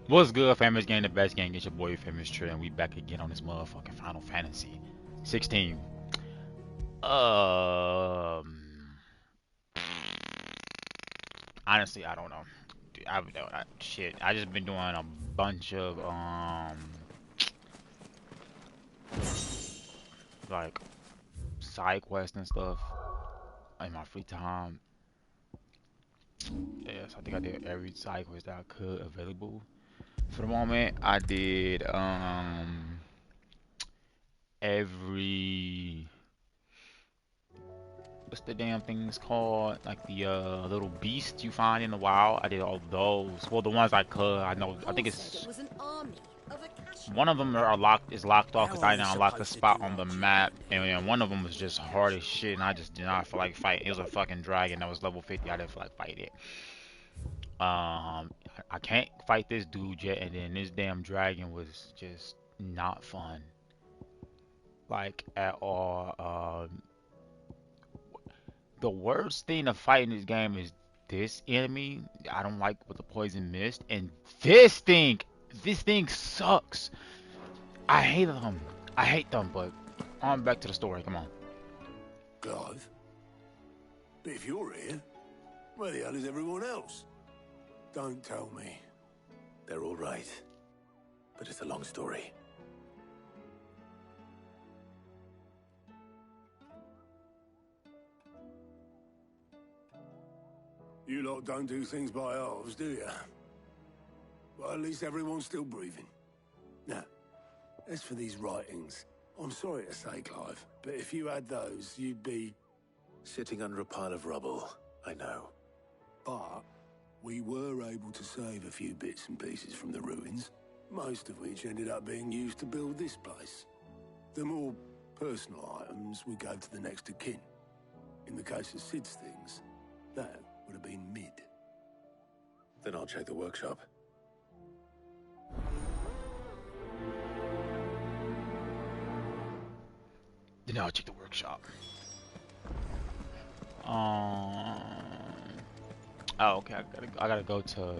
What's good, famous game, the best game? Get your boy Famous Trey, and we back again on this motherfucking Final Fantasy 16. Um, Honestly, I don't know. Dude, shit. I just been doing a bunch of like side quests and stuff in my free time. Yes, I think I did every side quest that I could available. For the moment, I did every what's the damn things called? Like the little beast you find in the wild. I did all of those. Well, the ones I could. I know. I Paul think said it it's was an army of Akashic. one of them are locked. Is locked off How because are I we didn't unlock the supposed to spot do on our the job? map, and then one of them was just hard as shit, and I just did not feel like fighting. It was a fucking dragon that was level 50. I didn't feel like fighting it. I can't fight this dude yet, and then this damn dragon was just not fun, like at all. The worst thing to fight in this game is this enemy. I don't like with the poison mist, and this thing sucks. I hate them. I hate them. But on back to the story. Come on. Clive? But if you're here, where the hell is everyone else? Don't tell me. They're all right. But it's a long story. You lot don't do things by halves, do you? Well, at least everyone's still breathing. Now, as for these writings, I'm sorry to say, Clive, but if you had those, you'd be... sitting under a pile of rubble, I know. But we were able to save a few bits and pieces from the ruins, most of which ended up being used to build this place. The more personal items we gave to the next of kin. In the case of Sid's things, that would have been mid. Then I'll check the workshop. Then I'll check the workshop. Um. Oh, okay. I gotta go to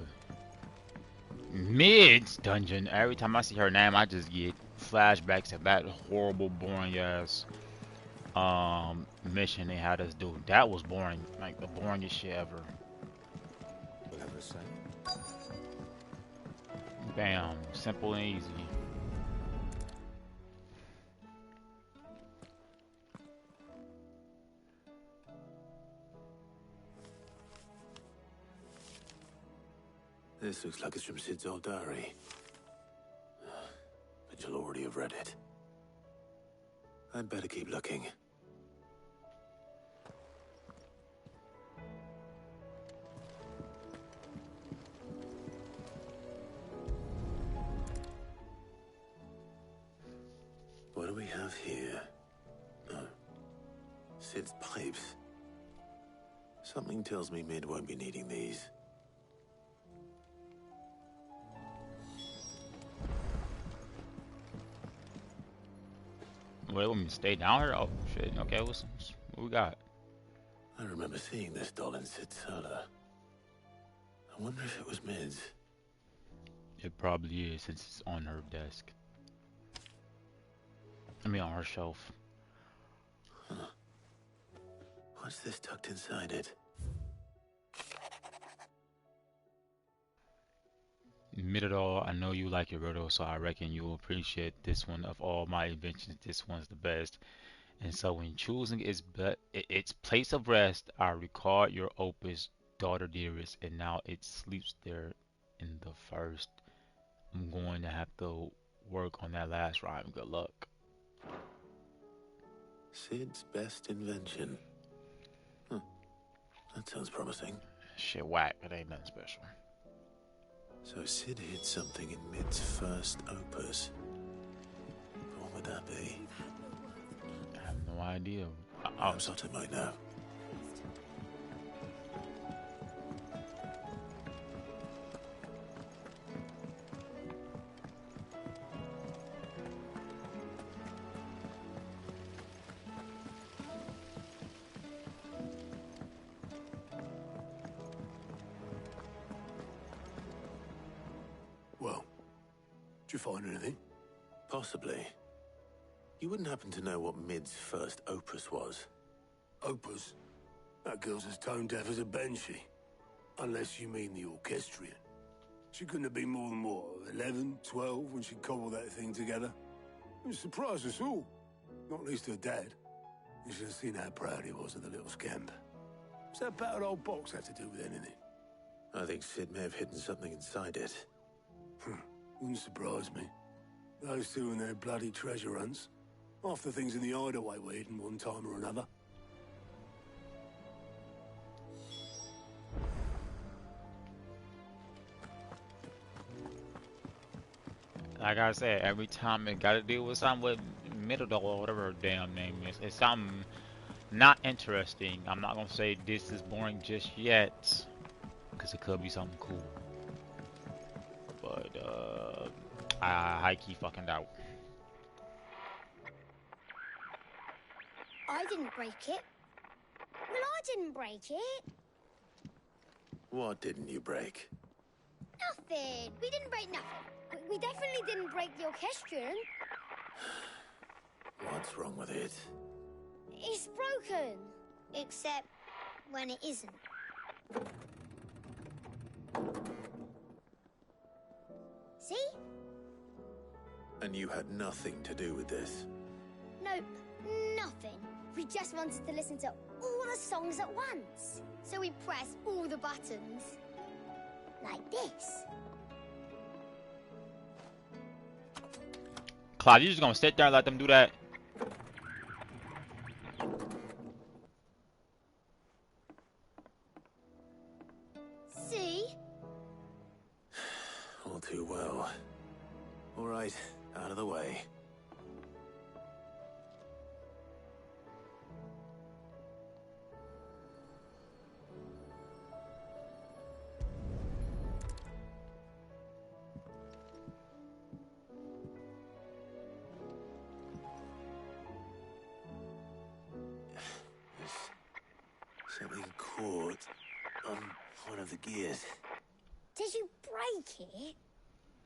Mid's dungeon. Every time I see her name, I just get flashbacks to that horrible, boring ass mission they had us do. That was boring, like the boringest shit ever. We'll have a say. Bam, simple and easy. This looks like it's from Sid's old diary. But you'll already have read it. I'd better keep looking. What do we have here? Oh. Sid's pipes. Something tells me Mid won't be needing these. Wait, let me stay down here. Oh shit. Okay, what we got? I remember seeing this doll in Sid's cellar. I wonder if it was Mid's. It probably is since it's on her desk. I mean, on her shelf. Huh. What's this tucked inside it? Admit it all, I know you like your riddle, so I reckon you'll appreciate this one. Of all my inventions, this one's the best. And so when choosing its place of rest, I recall your opus, daughter dearest, and now it sleeps there in the first. I'm going to have to work on that last rhyme. Good luck. Sid's best invention. Huh. That sounds promising. Shit whack, it ain't nothing special. So Sid hid something in Mid's first opus. What would that be? I have no idea. Perhaps Otto might know. Well, Did you find anything? Possibly. You wouldn't happen to know what Mid's first opus was? Opus? That girl's as tone deaf as a banshee. Unless you mean the orchestrion. She couldn't have been more than, what, 11, 12 when she cobbled that thing together? It surprised us all. Not least her dad. You should have seen how proud he was of the little scamp. What's that battered old box had to do with anything? I think Sid may have hidden something inside it. Wouldn't surprise me. Those two and their bloody treasure hunts. Half the things in the hideaway were hidden one time or another. Like I said, every time it got to deal with something with Middle or whatever her damn name is, it's something not interesting. I'm not gonna say this is boring just yet, because it could be something cool. But I high-key fucking doubt. I didn't break it. Well, I didn't break it. What didn't you break? Nothing. We didn't break nothing. We definitely didn't break the orchestrion. What's wrong with it? It's broken. Except when it isn't. See? And you had nothing to do with this? Nope, nothing. We just wanted to listen to all the songs at once. So we pressed all the buttons. Like this. Cloud, you just gonna sit there and let them do that? See? All too well. All right, out of the way. Something caught on one of the gears. Did you break it?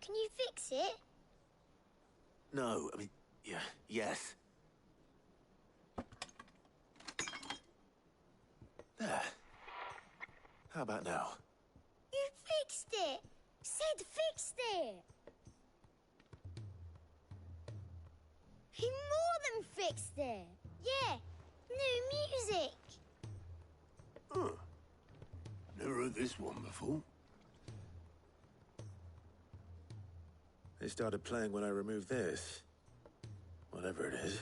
Can you fix it? No, I mean, yeah, yes. There. How about now? You fixed it! Sid fixed it! He more than fixed it! Yeah, new music! Huh. Never heard this one before. They started playing when I removed this. Whatever it is.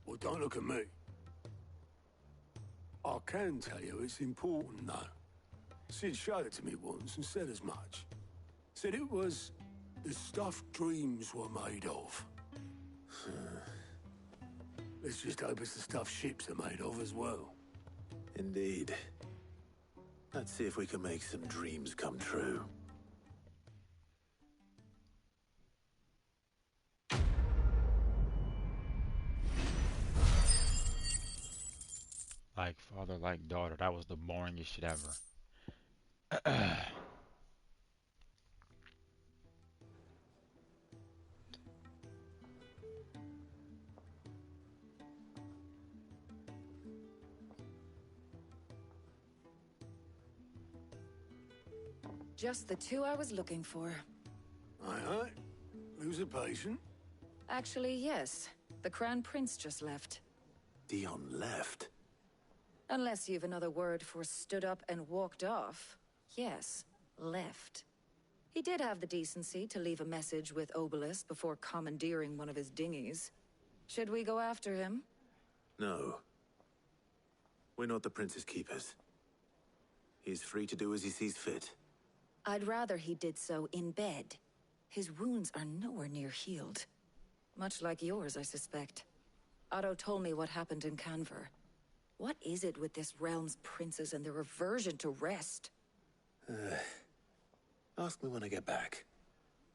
Well, don't look at me. I can tell you it's important, though. Sid showed it to me once and said as much. Said it was the stuff dreams were made of. Let's just hope it's the stuff ships are made of as well. Indeed. Let's see if we can make some dreams come true. Like father, like daughter. That was the boringest shit ever. Just the two I was looking for. Aye, aye. Lose a patient. Actually, yes. The Crown Prince just left. Dion left. Unless you've another word for stood up and walked off. Yes, left. He did have the decency to leave a message with Obelisk before commandeering one of his dinghies. Should we go after him? No. We're not the Prince's keepers. He's free to do as he sees fit. I'd rather he did so in bed. His wounds are nowhere near healed. Much like yours, I suspect. Otto told me what happened in Canver. What is it with this realm's princes and their aversion to rest? Ask me when I get back.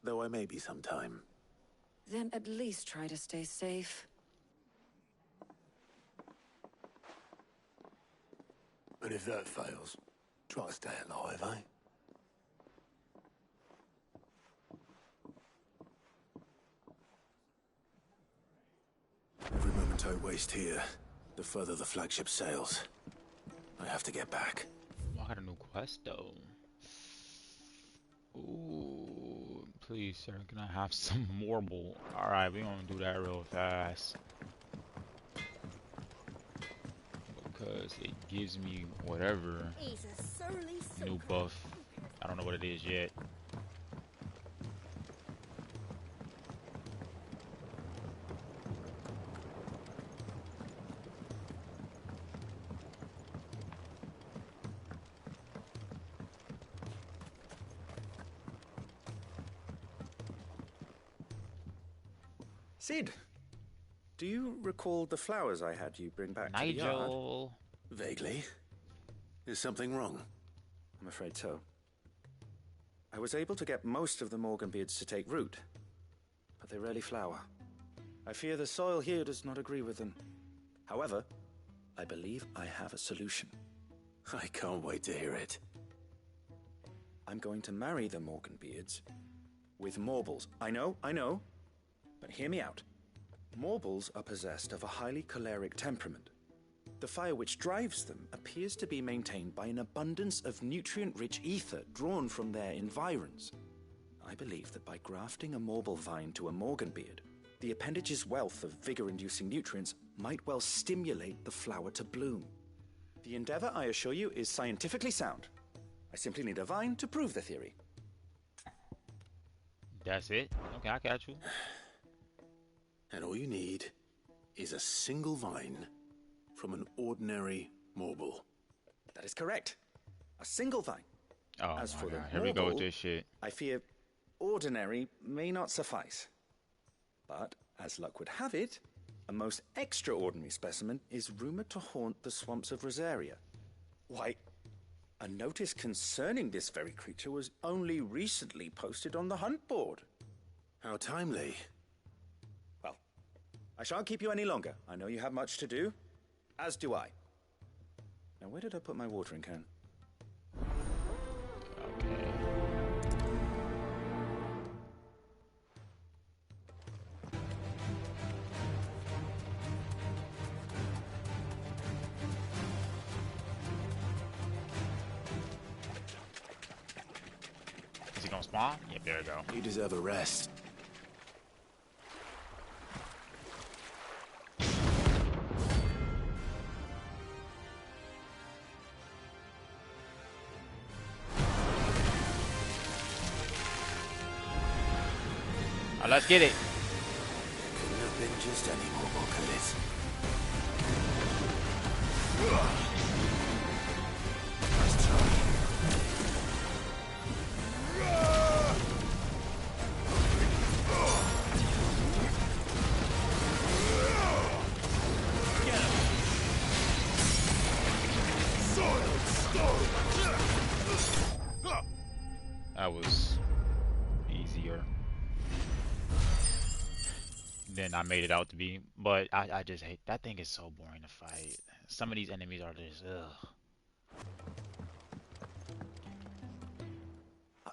Though I may be sometime. Then at least try to stay safe. And if that fails, try to stay alive, eh? Every moment I waste here, the further the flagship sails. I have to get back. Oh, I got a new quest though. Ooh, please, sir, can I have some marble? Alright, we gonna do that real fast. Because it gives me whatever He's a surly new sucker. buff. I don't know what it is yet. Cid, do you recall the flowers I had you bring back to the yard? Nigel. Vaguely. Is something wrong? I'm afraid so. I was able to get most of the Morganbeards to take root, but they rarely flower. I fear the soil here does not agree with them. However, I believe I have a solution. I can't wait to hear it. I'm going to marry the Morganbeards with Morbles. I know, but hear me out. Morbles are possessed of a highly choleric temperament. The fire which drives them appears to be maintained by an abundance of nutrient-rich ether drawn from their environs. I believe that by grafting a Morble vine to a Morganbeard, the appendage's wealth of vigor-inducing nutrients might well stimulate the flower to bloom. The endeavor, I assure you, is scientifically sound. I simply need a vine to prove the theory. That's it? Okay, I got you. And all you need is a single vine from an ordinary Morble. That is correct. A single vine. Oh As my for the God. Here we go with Morble, this shit. I fear ordinary may not suffice. But, as luck would have it, a most extraordinary specimen is rumored to haunt the swamps of Rosaria. Why, a notice concerning this very creature was only recently posted on the hunt board. How timely. Well, I shan't keep you any longer. I know you have much to do, as do I. Now, where did I put my watering can? Okay. Is he gonna spawn? Yep, there we go. You deserve a rest. Let's get it. Couldn't have been just any Morble, could it? Nice try. That was easier than I made it out to be. But I just hate that thing is so boring to fight. Some of these enemies are just ugh.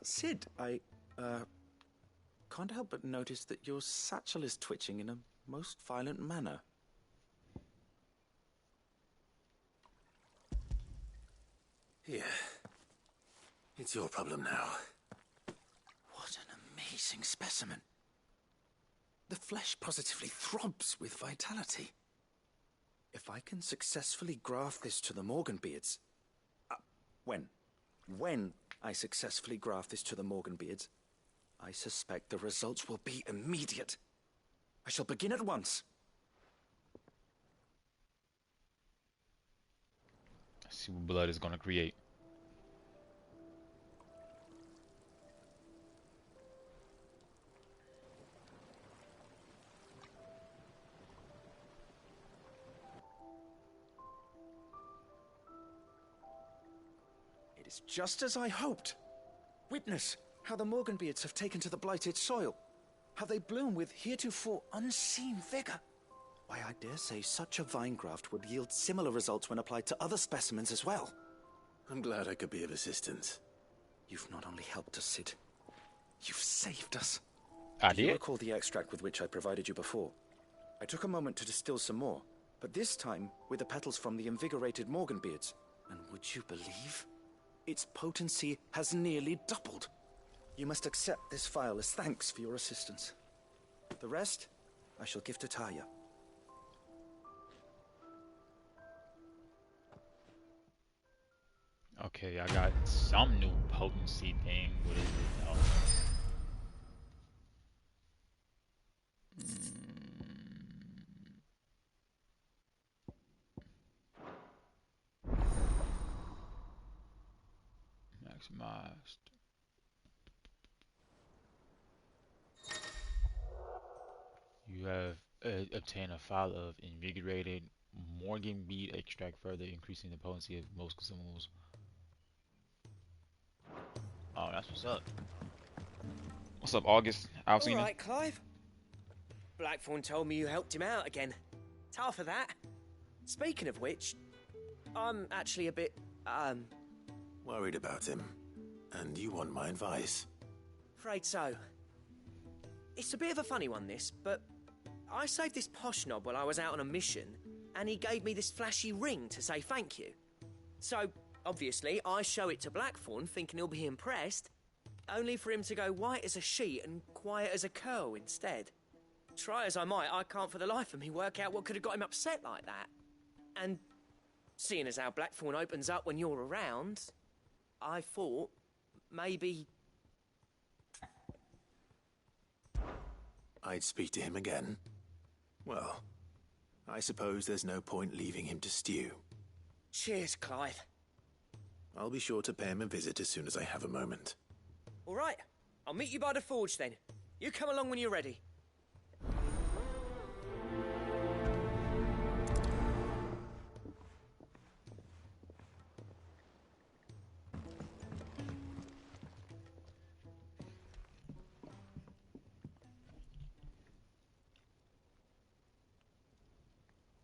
Cid, I can't help but notice that your satchel is twitching in a most violent manner. Here. It's your problem now. What an amazing specimen. The flesh positively throbs with vitality. If I can successfully graft this to the Morganbeards... When I successfully graft this to the Morganbeards, I suspect the results will be immediate. I shall begin at once. Let's see what blood is gonna create. It is just as I hoped. Witness how the Morganbeards have taken to the blighted soil. How they bloom with heretofore unseen vigor. Why, I dare say such a vine graft would yield similar results when applied to other specimens as well. I'm glad I could be of assistance. You've not only helped us, Sid, you've saved us. I Do you did? recall the extract with which I provided you before? I took a moment to distill some more, but this time with the petals from the invigorated Morganbeards. And would you believe? Its potency has nearly doubled. You must accept this vial as thanks for your assistance. The rest, I shall give to Taya. Okay, I got some new potency thing. What is it? Oh. Maximized. You have obtained a file of invigorated Morgan bead extract, further increasing the potency of most consumables. Oh, that's what's up. What's up, August? All Alcina? right, Clive. Blackthorn told me you helped him out again. Tough for that. Speaking of which, I'm actually a bit, Worried about him. And you want my advice? afraid so. It's a bit of a funny one, this, but I saved this posh knob while I was out on a mission, and he gave me this flashy ring to say thank you. So, obviously, I show it to Blackthorn, thinking he'll be impressed, only for him to go white as a sheet and quiet as a curl instead. Try as I might, I can't for the life of me work out what could have got him upset like that. And seeing as how Blackthorn opens up when you're around, I thought maybe... I'd speak to him again. Well, I suppose there's no point leaving him to stew. Cheers, Clive. I'll be sure to pay him a visit as soon as I have a moment. All right, I'll meet you by the forge then. You come along when you're ready.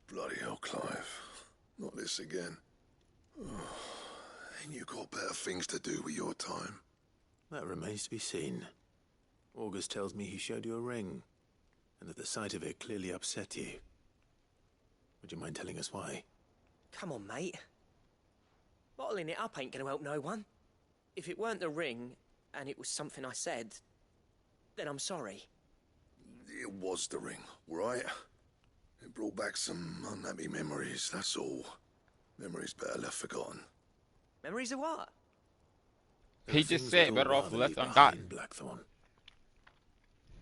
Bloody hell, Clive. Not this again. Ain't you got better things to do with your time? That remains to be seen. August tells me he showed you a ring, and that the sight of it clearly upset you. Would you mind telling us why? Come on, mate. Bottling it up ain't gonna help no one. If it weren't the ring, and it was something I said, then I'm sorry. It was the ring, right? It brought back some unhappy memories, that's all. Memories better left forgotten. Memories of what? He There are just things said we'd better all off rather left leave ungotten. behind, Blackthorn.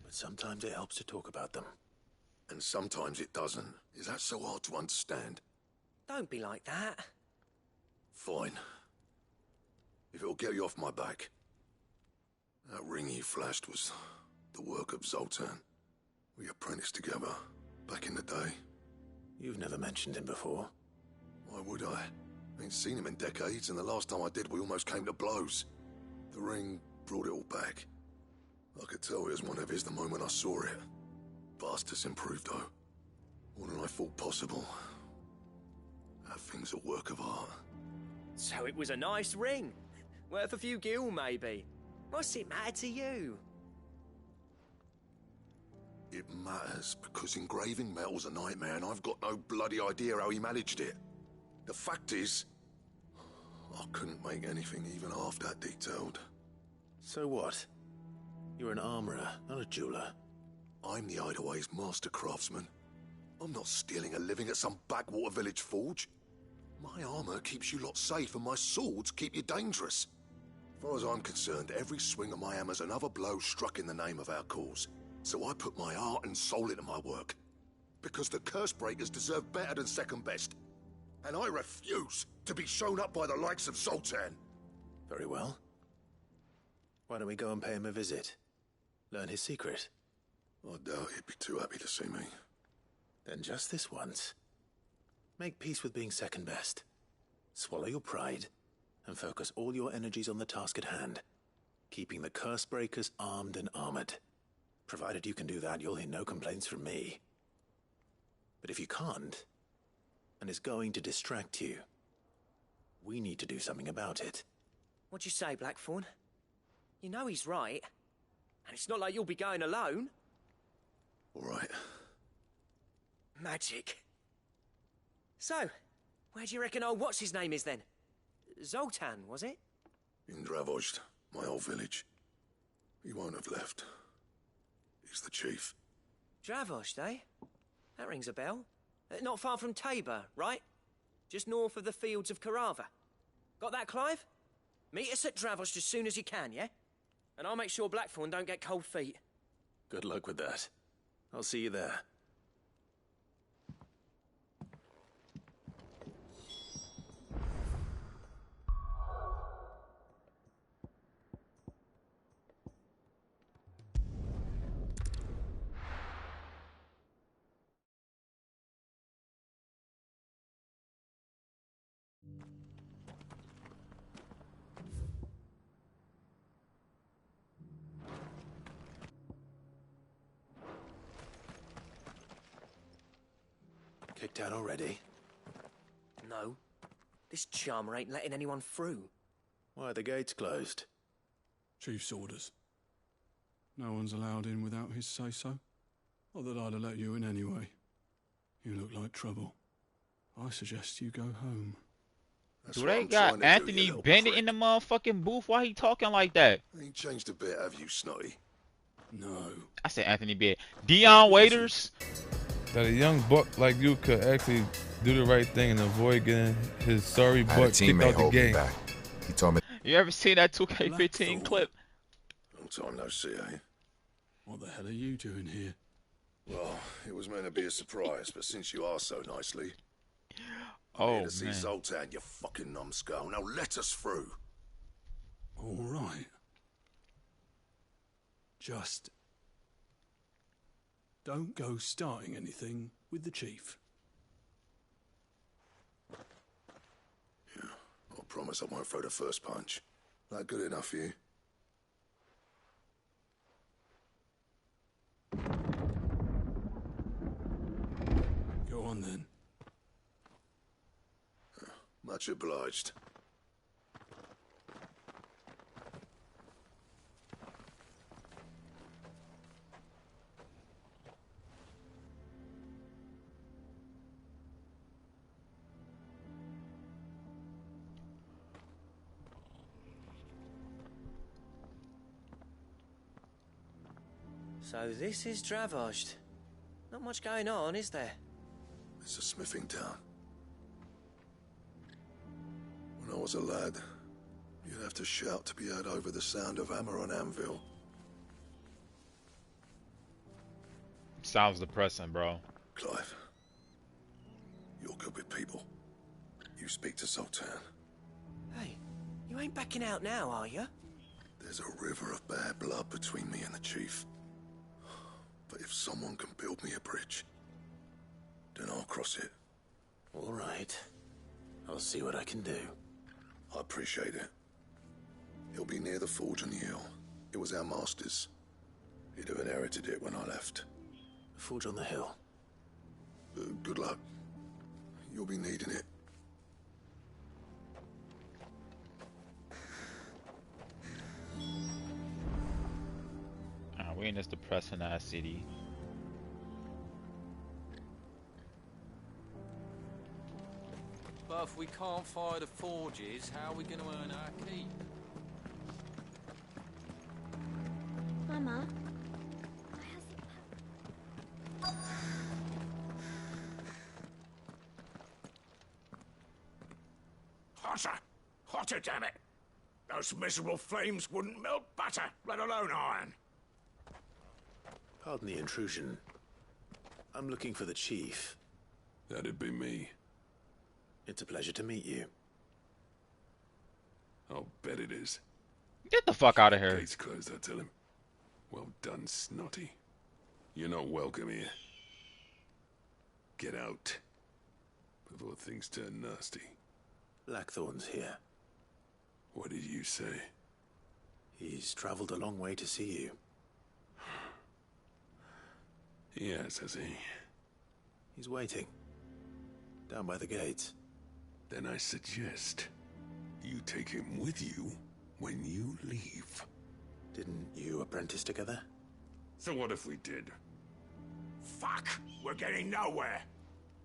But sometimes it helps to talk about them. And sometimes it doesn't. Is that so hard to understand? Don't be like that. Fine. If it'll get you off my back. That ring you flashed was the work of Zoltan. We apprenticed together, back in the day. You've never mentioned him before. Why would I? Ain't seen him in decades, and the last time I did, we almost came to blows. The ring brought it all back. I could tell it was one of his the moment I saw it. Bastard's improved, though. More than I thought possible. That thing's a work of art. So it was a nice ring. Worth a few gil, maybe. What's it matter to you? It matters because engraving metal's a nightmare, and I've got no bloody idea how he managed it. The fact is, I couldn't make anything even half that detailed. So what? You're an armorer, not a jeweler. I'm the Hideaway's master craftsman. I'm not stealing a living at some backwater village forge. My armor keeps you lot safe, and my swords keep you dangerous. As far as I'm concerned, every swing of my hammer's another blow struck in the name of our cause. So I put my heart and soul into my work. Because the curse breakers deserve better than second best. And I refuse to be shown up by the likes of Zoltan. Very well. Why don't we go and pay him a visit? Learn his secret. I doubt he'd be too happy to see me. Then just this once. Make peace with being second best. Swallow your pride, and focus all your energies on the task at hand. Keeping the curse breakers armed and armored. Provided you can do that, you'll hear no complaints from me. But But if you can't, and it's going to distract you, we need to do something about it. What'd you say, Blackthorn? You know he's right. And it's not like you'll be going alone. All right. Magic. So, where do you reckon old what's-his-name is then? Zoltan, was it? In Dravozd, my old village. He won't have left. He's the chief. Dravozd, eh? That rings a bell. Not far from Tabor, right? Just north of the fields of Karava. Got that, Clive? Meet us at Dravozd as soon as you can, yeah? And I'll make sure Blackthorn don't get cold feet. Good luck with that. I'll see you there. Kicked out already? No. This charmer ain't letting anyone through. Why are the gates closed? Chief's orders. No one's allowed in without his say-so. Not that I'd have let you in anyway. You look like trouble. I suggest you go home. That's Do what they I'm got trying to do, Anthony you little Bennett prick. in the motherfucking booth? Why he talking like that? Ain't changed a bit, have you, Snotty? No. I said Anthony Bennett. Dion Waiters? That a young buck like you could actually do the right thing and avoid getting his sorry I had a butt kicked teammate out the hold me game. back. He told me You ever seen that 2K15 Blackthorn. clip? Long time no see, eh? What the hell are you doing here? Well, it was meant to be a surprise, but since you asked so nicely, I'm Oh, here to see man. Zoltan, you fucking numbskull. Now let us through. All right. Just don't go starting anything with the chief. Yeah, I promise I won't throw the first punch. That good enough for you? Go on then. Much obliged. So this is Dravozd. Not much going on, is there? It's a smithing town. When I was a lad, you'd have to shout to be heard over the sound of hammer on anvil. Sounds depressing, bro. Clive, you're good with people. You speak to Zoltan. Hey, you ain't backing out now, are you? There's a river of bad blood between me and the chief. But if someone can build me a bridge, then I'll cross it. All right. I'll see what I can do. I appreciate it. It'll be near the forge on the hill. It was our master's. He'd have inherited it when I left. Forge on the hill. Good luck. You'll be needing it. We in this depressing ass city. But if we can't fire the forges, how are we going to earn our keep? Mama. Hotter! Hotter, damn it! Those miserable flames wouldn't melt butter, let alone iron. Pardon the intrusion. I'm looking for the chief. That'd be me. It's a pleasure to meet you. I'll bet it is. Get the fuck out of here. Gates closed, I tell him. Well done, Snotty. You're not welcome here. Get out. Before things turn nasty. Blackthorn's here. What did you say? He's traveled a long way to see you. Yes, has he? He's waiting. Down by the gates. Then I suggest you take him with you when you leave. Didn't you apprentice together? So what if we did? Fuck! We're getting nowhere!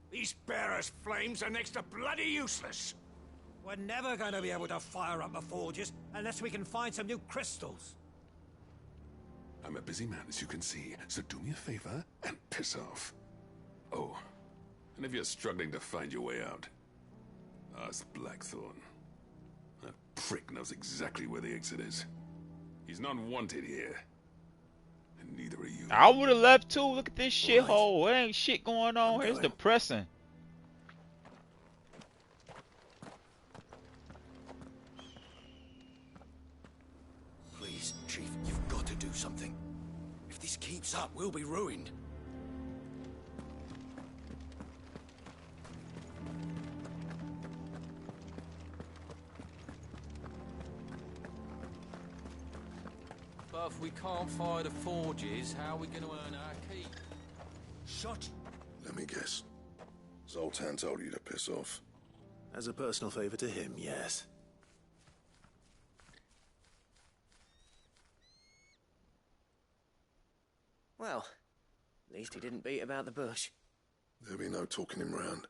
These bearers' flames are next to bloody useless! We're never going to be able to fire up the forges unless we can find some new crystals. I'm a busy man, as you can see, so do me a favor and piss off. Oh, and if you're struggling to find your way out, ask Blackthorn. That prick knows exactly where the exit is. He's not wanted here. And neither are you. I would have left too. Look at this shithole. There ain't shit going on here. It's depressing. Please, Chief, you've got to do something. If this keeps up, we'll be ruined. But if we can't fire the forges, how are we going to earn our keep? Shut. Let me guess. Zoltan told you to piss off. As a personal favor to him, yes. Well, at least he didn't beat about the bush. There'll be no talking him round.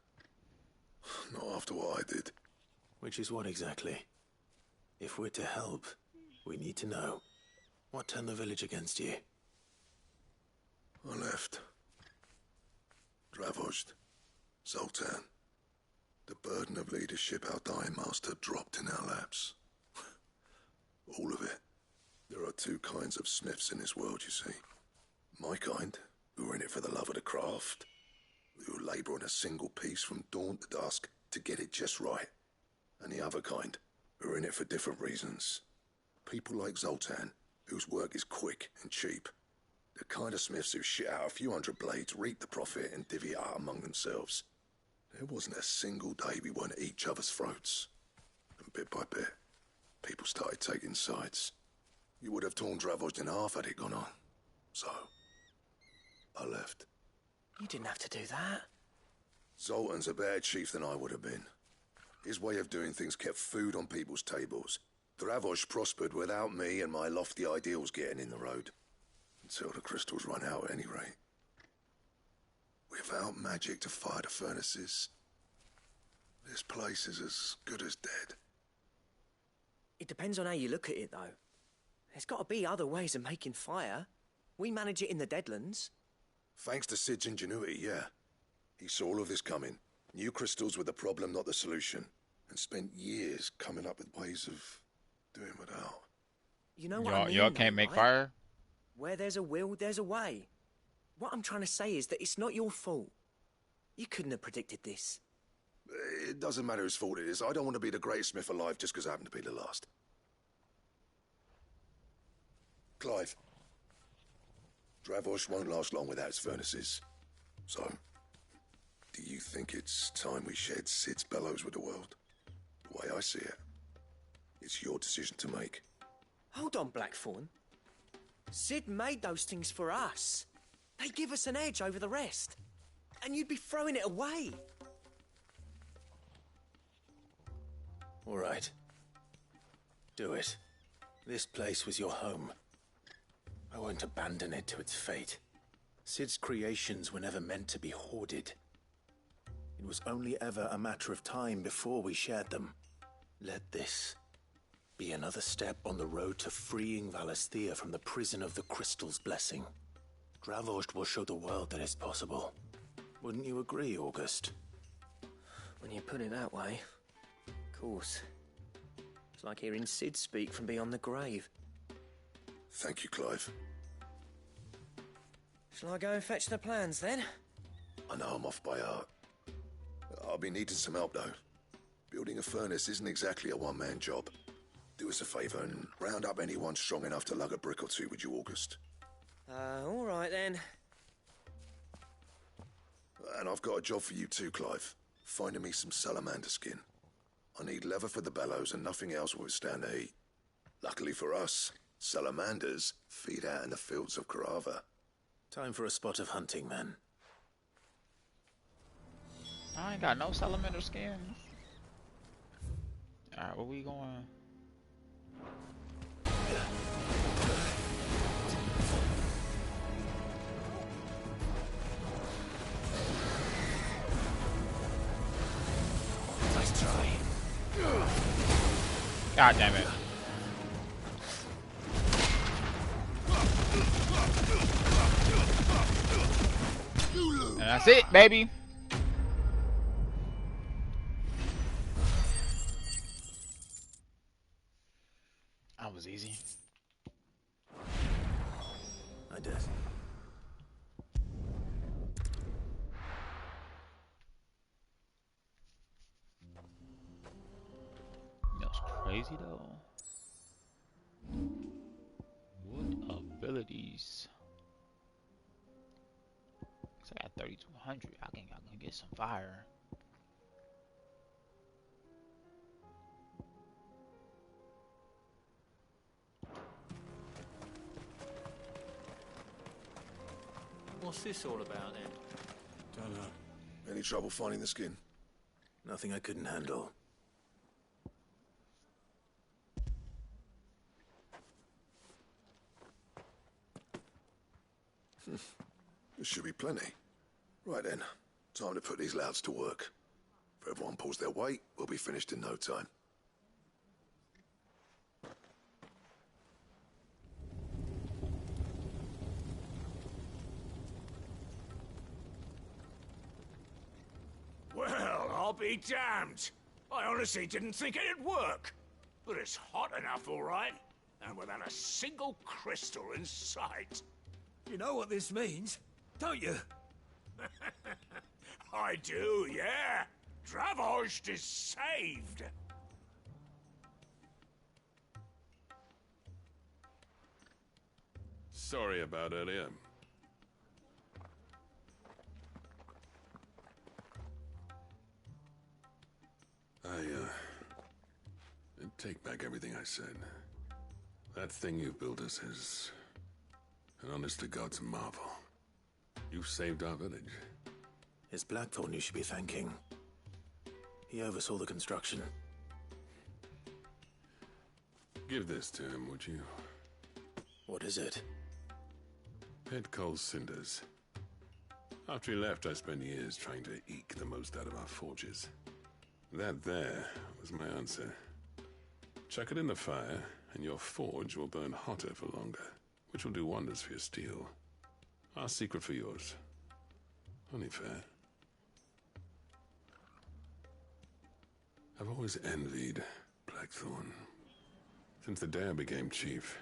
Not after what I did. Which is what exactly? If we're to help, we need to know. What turned the village against you? I left. Dravozd. Zoltan. The burden of leadership our dying master dropped in our laps. All of it. There are two kinds of smiths in this world, you see. My kind, who are in it for the love of the craft, who labour on a single piece from dawn to dusk to get it just right. And the other kind, who are in it for different reasons. People like Zoltan, whose work is quick and cheap. The kind of smiths who shit out a few hundred blades, reap the profit and divvy it out among themselves. There wasn't a single day we weren't at each other's throats. And bit by bit, people started taking sides. You would have torn Dravozd in half had it gone on. So, I left. You didn't have to do that. Zoltan's a better chief than I would have been. His way of doing things kept food on people's tables. Dravozd prospered without me and my lofty ideals getting in the road. Until the crystals run out at any rate. Without magic to fire the furnaces, this place is as good as dead. It depends on how you look at it, though. There's got to be other ways of making fire. We manage it in the Deadlands. Thanks to Sid's ingenuity, yeah. He saw all of this coming. Knew crystals were the problem, not the solution. And spent years coming up with ways of doing without. You know what I mean, y'all can't make right? fire? Where there's a will, there's a way. What I'm trying to say is that it's not your fault. You couldn't have predicted this. It doesn't matter whose fault it is. I don't want to be the greatest smith alive just because I happen to be the last. Clive. Dravozd won't last long without its furnaces. So, do you think it's time we shed Sid's bellows with the world? The way I see it, it's your decision to make. Hold on, Blackthorn. Sid made those things for us. They give us an edge over the rest. And you'd be throwing it away. All right. Do it. This place was your home. I won't abandon it to its fate. Sid's creations were never meant to be hoarded. It was only ever a matter of time before we shared them. Let this be another step on the road to freeing Valisthea from the prison of the Crystal's blessing. Dravozd will show the world that it's possible. Wouldn't you agree, August? When you put it that way, of course. It's like hearing Sid speak from beyond the grave. Thank you, Clive. Shall I go and fetch the plans, then? I know I'm off by heart. I'll be needing some help, though. Building a furnace isn't exactly a one-man job. Do us a favour and round up anyone strong enough to lug a brick or two, would you, August? All right, then. And I've got a job for you too, Clive. Finding me some salamander skin. I need leather for the bellows and nothing else will withstand the heat. Luckily for us, salamanders feed out in the fields of Carava. Time for a spot of hunting, then. I ain't got no salamander skins. Alright, where we going? Nice try. God damn it. And that's it, baby. That was easy. I did. That's crazy though. What abilities? So I got 3200. I can get some fire. What's this all about then? Don't know. Any trouble finding the skin? Nothing I couldn't handle. There should be plenty. Right then, time to put these louds to work. If everyone pulls their weight, we'll be finished in no time. Well, I'll be damned. I honestly didn't think it'd work. But it's hot enough, all right. And without a single crystal in sight. You know what this means, don't you? I do, yeah. Dravost is saved. Sorry about earlier. I take back everything I said. That thing you built us is an honest-to-God's marvel. You saved our village. It's Blackthorn you should be thanking. He oversaw the construction. Give this to him, would you? What is it? Pet coal cinders. After he left, I spent years trying to eke the most out of our forges. That there was my answer. Chuck it in the fire, and your forge will burn hotter for longer, which will do wonders for your steel. Our secret for yours. Only fair. I've always envied Blackthorn. Since the day I became chief,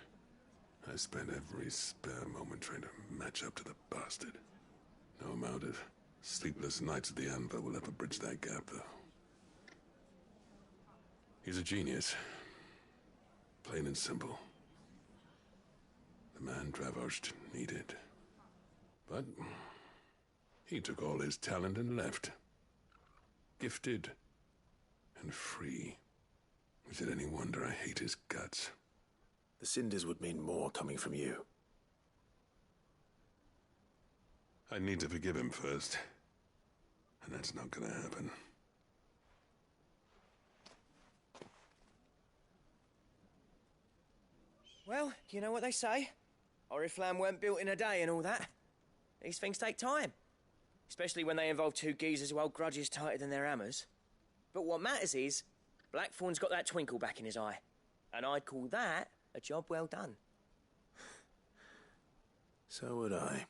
I spent every spare moment trying to match up to the bastard. No amount of sleepless nights at the Anvil will ever bridge that gap, though. He's a genius. Plain and simple. The man Dravost needed. But he took all his talent and left. Gifted and free. Is it any wonder I hate his guts? The cinders would mean more coming from you. I need to forgive him first. And that's not gonna happen. Well, you know what they say? Oriflamme weren't built in a day and all that. These things take time. Especially when they involve two geezers who hold grudges tighter than their hammers. But what matters is, Blackthorn's got that twinkle back in his eye. And I'd call that a job well done. So would I.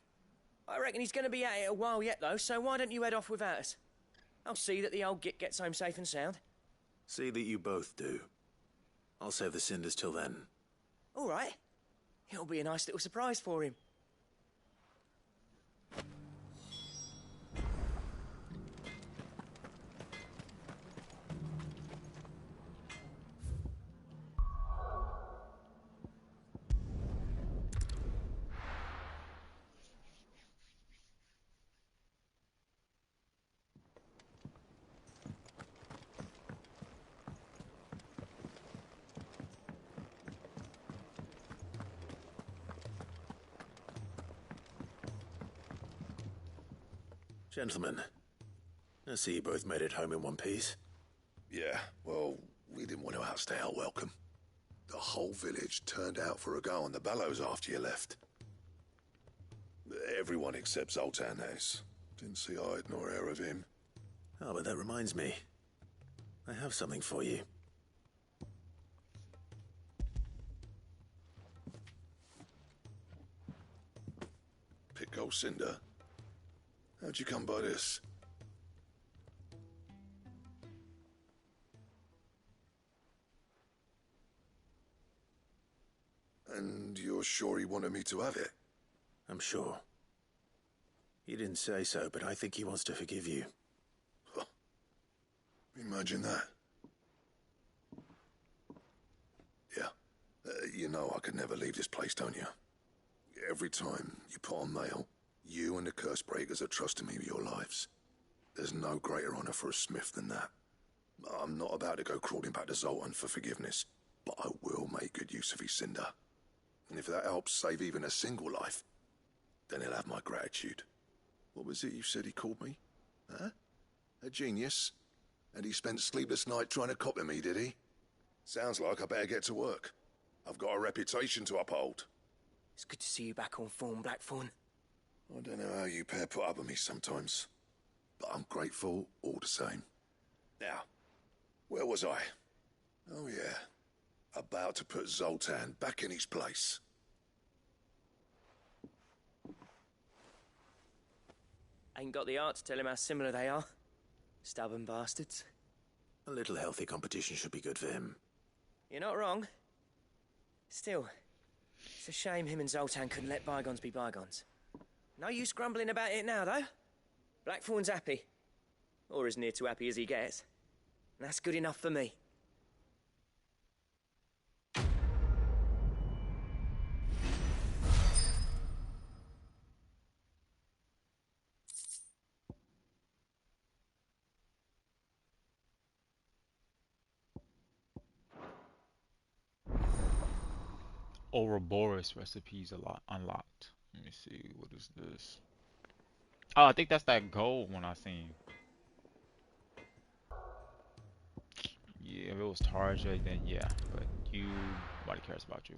I reckon he's going to be at it a while yet, though, so why don't you head off without us? I'll see that the old git gets home safe and sound. See that you both do. I'll save the cinders till then. All right. It'll be a nice little surprise for him. Gentlemen, I see you both made it home in one piece. Yeah, well, we didn't want to outstay our welcome. The whole village turned out for a go on the bellows after you left. Everyone except Zoltan has. Didn't see hide nor hair of him. Oh, but that reminds me. I have something for you. Pico Cinder. How'd you come by this? And you're sure he wanted me to have it? I'm sure. He didn't say so, but I think he wants to forgive you. Huh. Imagine that. Yeah. You know I could never leave this place, don't you? Every time you put on mail, you and the curse breakers are trusting me with your lives. There's no greater honor for a smith than that. I'm not about to go crawling back to Zoltan for forgiveness, but I will make good use of his cinder. And if that helps save even a single life, then he'll have my gratitude. What was it you said he called me? Huh? A genius? And he spent sleepless night trying to copy me, did he? Sounds like I better get to work. I've got a reputation to uphold. It's good to see you back on form, Blackthorn. I don't know how you pair put up with me sometimes, but I'm grateful all the same. Now, where was I? Oh yeah, about to put Zoltan back in his place. Ain't got the art to tell him how similar they are. Stubborn bastards. A little healthy competition should be good for him. You're not wrong. Still, it's a shame him and Zoltan couldn't let bygones be bygones. No use grumbling about it now, though. Blackthorn's happy. Or as near to happy as he gets. And that's good enough for me. Ouroboros recipes unlocked. Let me see, what is this? Oh, I think that's that gold one I seen. Yeah, if it was Tarja, then yeah, but nobody cares about you.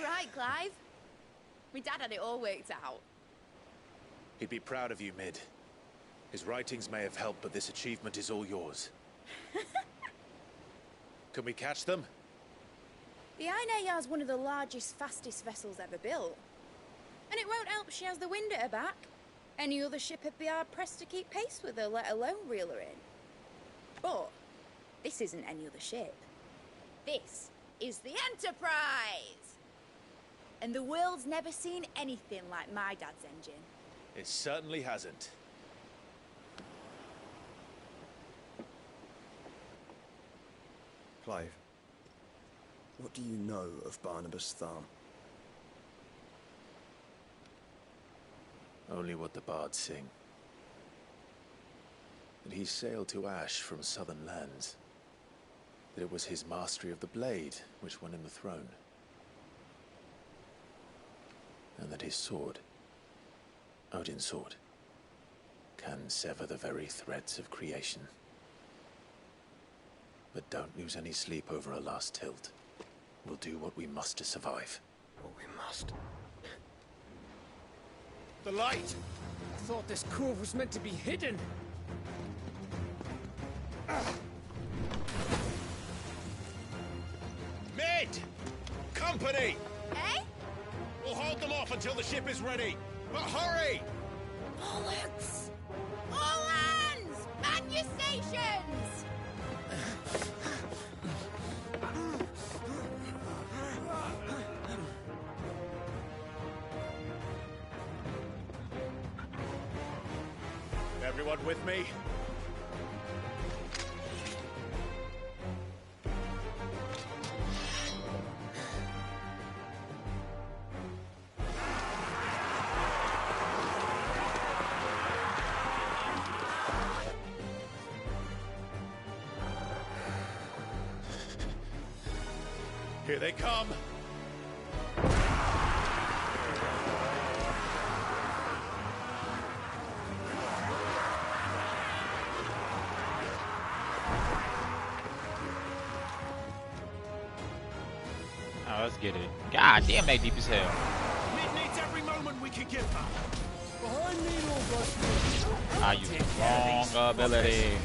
Right, Clive? My dad had it all worked out. He'd be proud of you, Mid. His writings may have helped, but this achievement is all yours. Can we catch them? The Ainayar's one of the largest, fastest vessels ever built. And it won't help she has the wind at her back. Any other ship would be hard-pressed to keep pace with her, let alone reel her in. But this isn't any other ship. This is the Enterprise! And the world's never seen anything like my dad's engine. It certainly hasn't. Clive, what do you know of Barnabas Thal? Only what the bards sing. That he sailed to Ash from southern lands. That it was his mastery of the blade which won him the throne. And that his sword, Odin's sword, can sever the very threads of creation. But don't lose any sleep over a last tilt. We'll do what we must to survive. What we must. The light! I thought this cove was meant to be hidden. Mid! Company! Eh? We'll hold them off until the ship is ready. But hurry! Bollocks! All hands! Man your stations! Everyone with me? Here they come. Oh, let's get it. God damn, they deep as hell. Mid needs every moment we can give her. Behind me, Lord Ah, you wrong ability.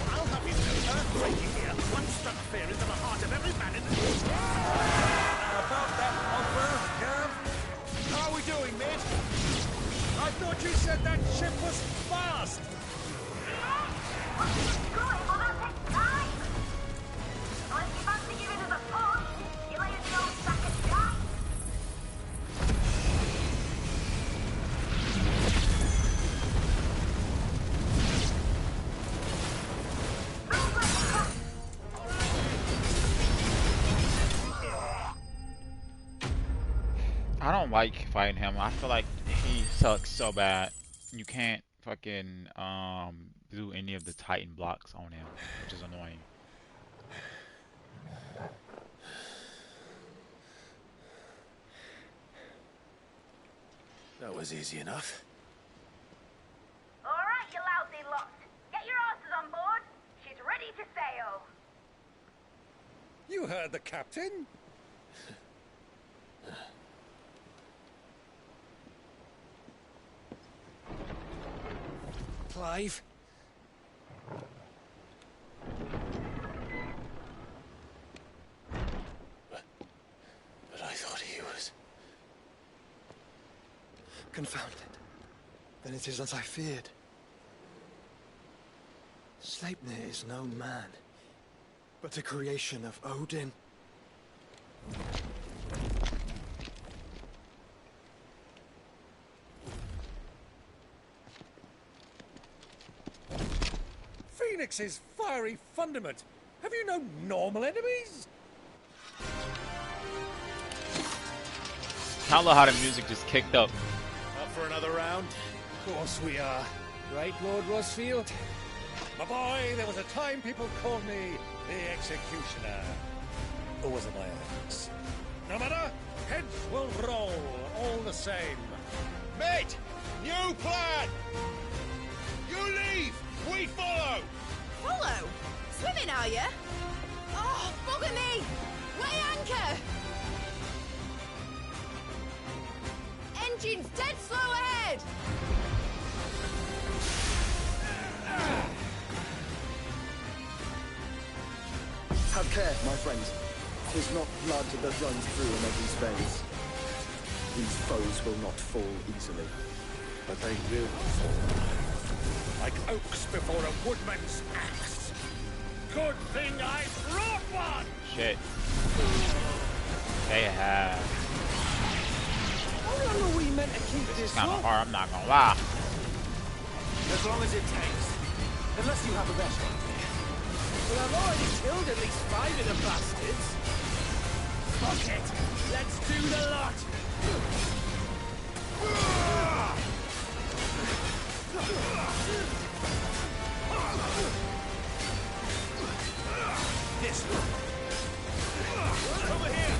I'll have you know, earthquaking here. One struck fear into the heart of every man in the about that offer, Gav? How are we doing, mate? I thought you said that ship was fast. I don't like fighting him. I feel like he sucks so bad. You can't fucking do any of the Titan blocks on him, which is annoying. That was easy enough. Alright, you lousy lot. Get your asses on board. She's ready to sail. You heard the captain. Clive. But I thought he was... Confounded. Then it is as I feared. Sleipnir is no man, but a creation of Odin. Phoenix's fiery fundament. Have you no normal enemies? I love how the music just kicked up. Up for another round? Of course we are. Right, Lord Rosfield? My boy, there was a time people called me the Executioner. Or was it my axe? No matter, heads will roll all the same. Mate, new plan! You leave, we follow! Follow? Swimming, are you? Oh, bugger me! Weigh anchor! Engine's dead slow ahead! Have care, my friend. 'Tis not blood that runs through in every veins. These foes will not fall easily. But they will fall. Like oaks before a woodman's axe. Good thing I brought one! Shit. They have. How long are we meant to keep This this is kind of up? hard, I'm not gonna lie. As long as it takes. Unless you have a better idea. Well, I've already killed at least 5 of the bastards. Fuck it. Let's do the lot. This one. Over here.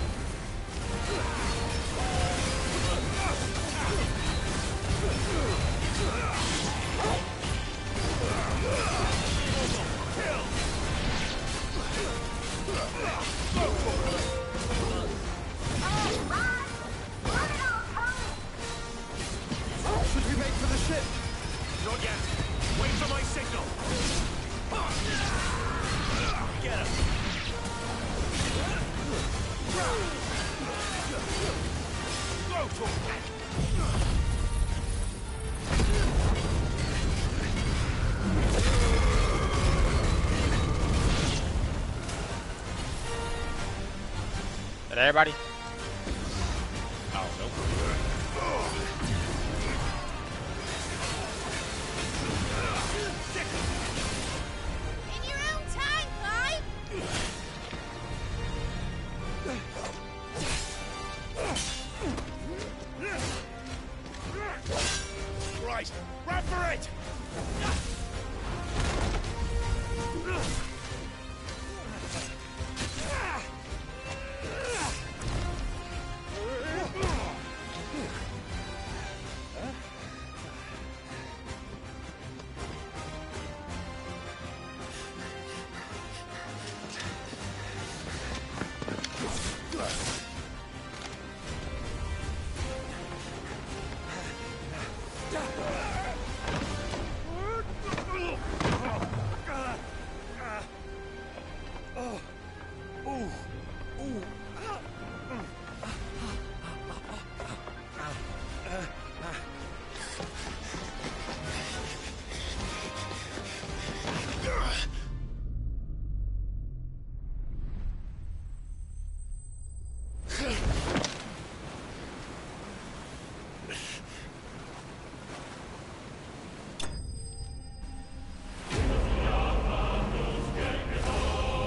Should we make for the ship? Not yet. Wait for my signal. Get him. Go to him. Is that everybody? Oh, nope.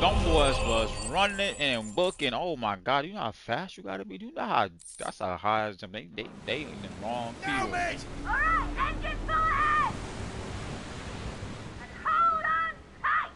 them boys was running and booking. Oh my God, you know how fast you gotta be. You know how that's how high as them. They in the wrong Now, field. mate! Alright, engine full ahead! And hold on tight!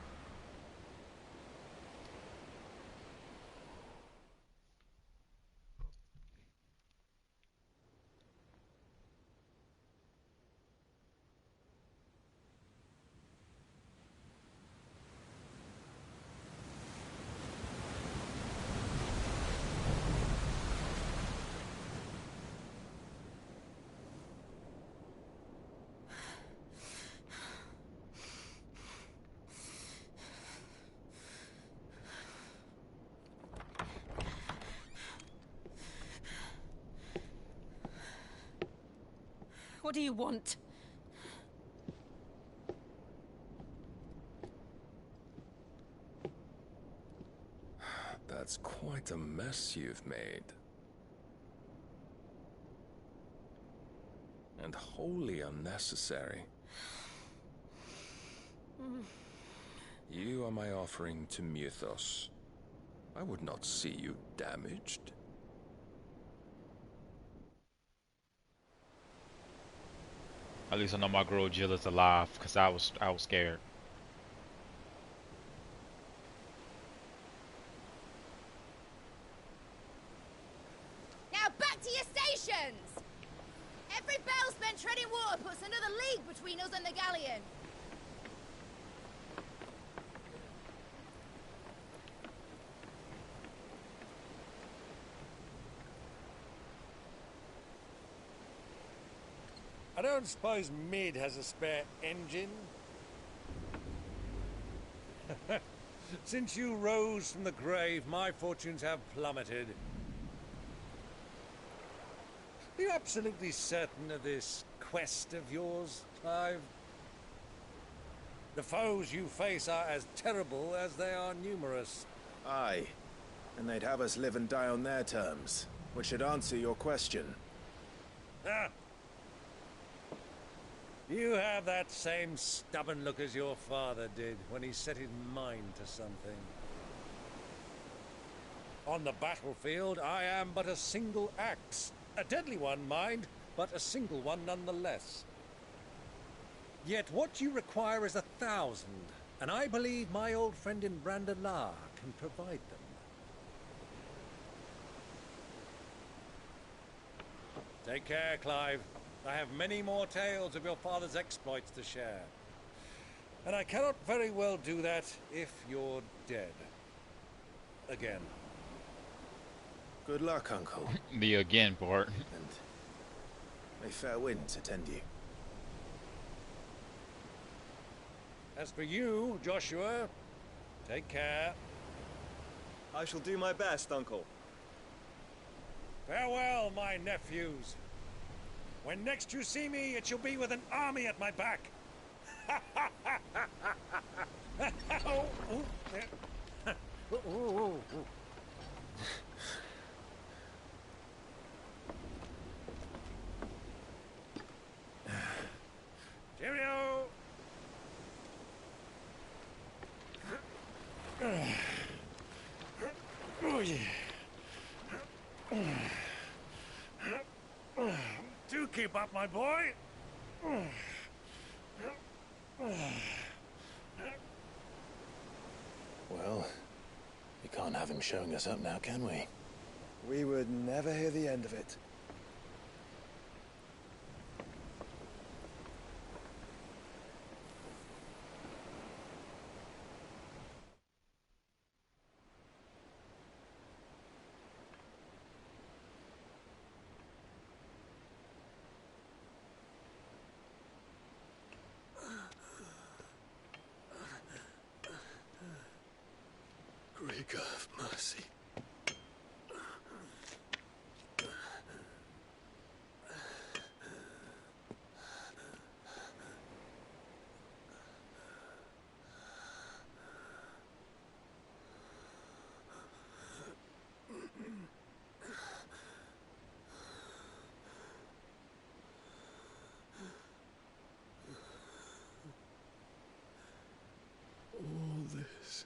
What do you want? That's quite a mess you've made. And wholly unnecessary. You are my offering to Mythos. I would not see you damaged. At least I know my girl Jill is alive, cause I was scared. Now back to your stations! Every bell spent treading water puts another league between us and the galleon. I don't suppose Mid has a spare engine? Since you rose from the grave, my fortunes have plummeted. Are you absolutely certain of this quest of yours, Clive? The foes you face are as terrible as they are numerous. Aye. And they'd have us live and die on their terms, which should answer your question. Ah! You have that same stubborn look as your father did when he set his mind to something. On the battlefield, I am but a single axe. A deadly one, mind, but a single one nonetheless. Yet what you require is 1,000, and I believe my old friend in Brandalar can provide them. Take care, Clive. I have many more tales of your father's exploits to share. And I cannot very well do that if you're dead. Again. Good luck, Uncle. The again part. And may fair winds attend you. As for you, Joshua, take care. I shall do my best, Uncle. Farewell, my nephews. When next you see me, it shall be with an army at my back. Oh, oh, yeah. Oh, oh, oh. Cheerio! Oh, yeah. Do keep up, my boy. Well, we can't have him showing us up now, can we? We would never hear the end of it. Grieger, have mercy. All this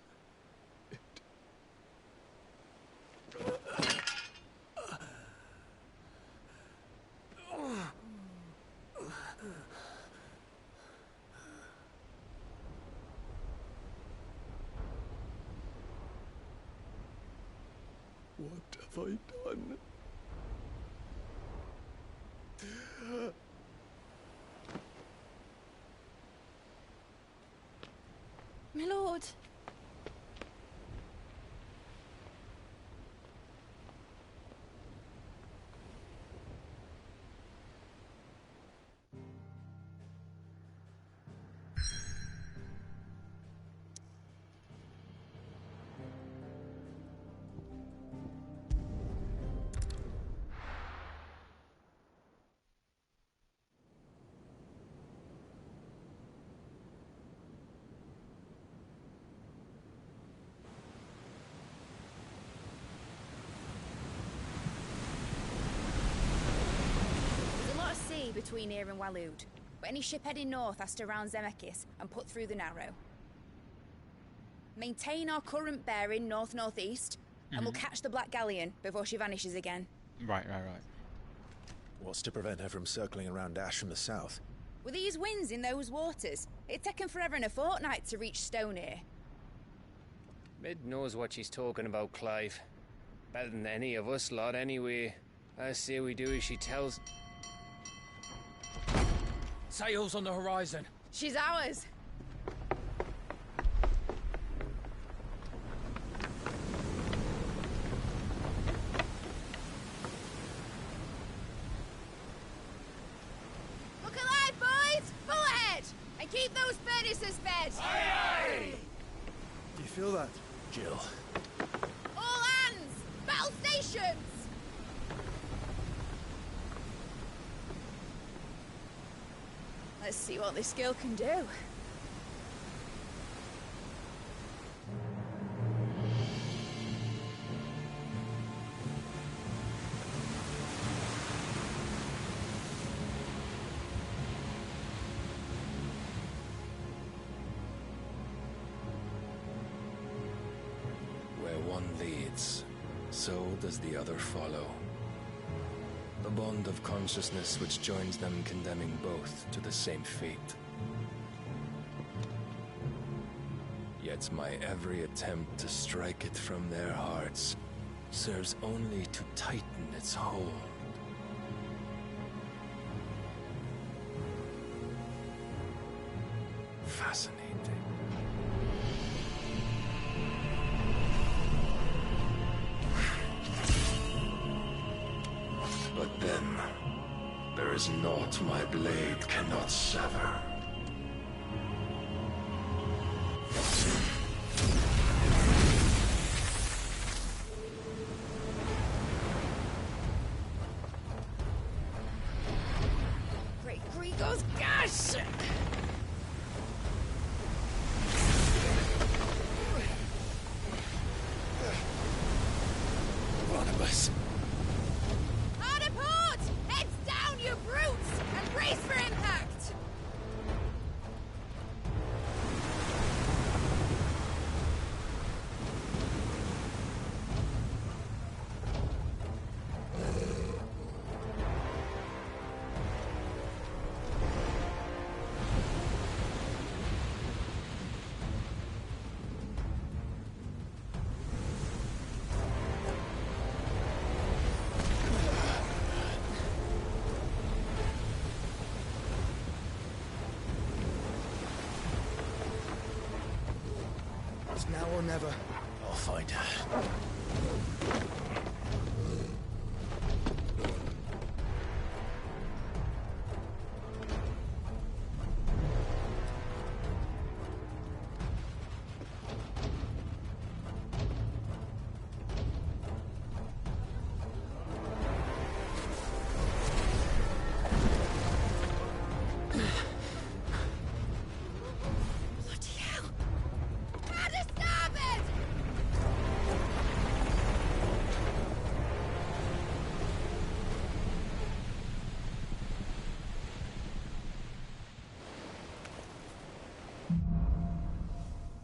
have I done? My lord. Between here and Waloed, but any ship heading north has to round Zemeckis and put through the Narrow. Maintain our current bearing north-northeast, and we'll catch the Black Galleon before she vanishes again. Right. What's to prevent her from circling around Ash from the south? With these winds in those waters, it'd taken forever and a fortnight to reach Stonehere. Mid knows what she's talking about, Clive. Better than any of us lot, anyway. I say we do as she tells. Sails on the horizon. She's ours. Look alive, boys! Full ahead! And keep those furnaces fed! Aye! Do you feel that, Jill? All hands! Battle stations! Let's see what this girl can do. Where one leads, so does the other follow. The bond of consciousness which joins them condemning both to the same fate. Yet my every attempt to strike it from their hearts serves only to tighten its hold. Fascinating. But then, there is naught my blade cannot sever. Great Grigos, gosh! Barnabas. Hard a port! Heads down, you brutes! And brace for impact! It's now or never. I'll find her.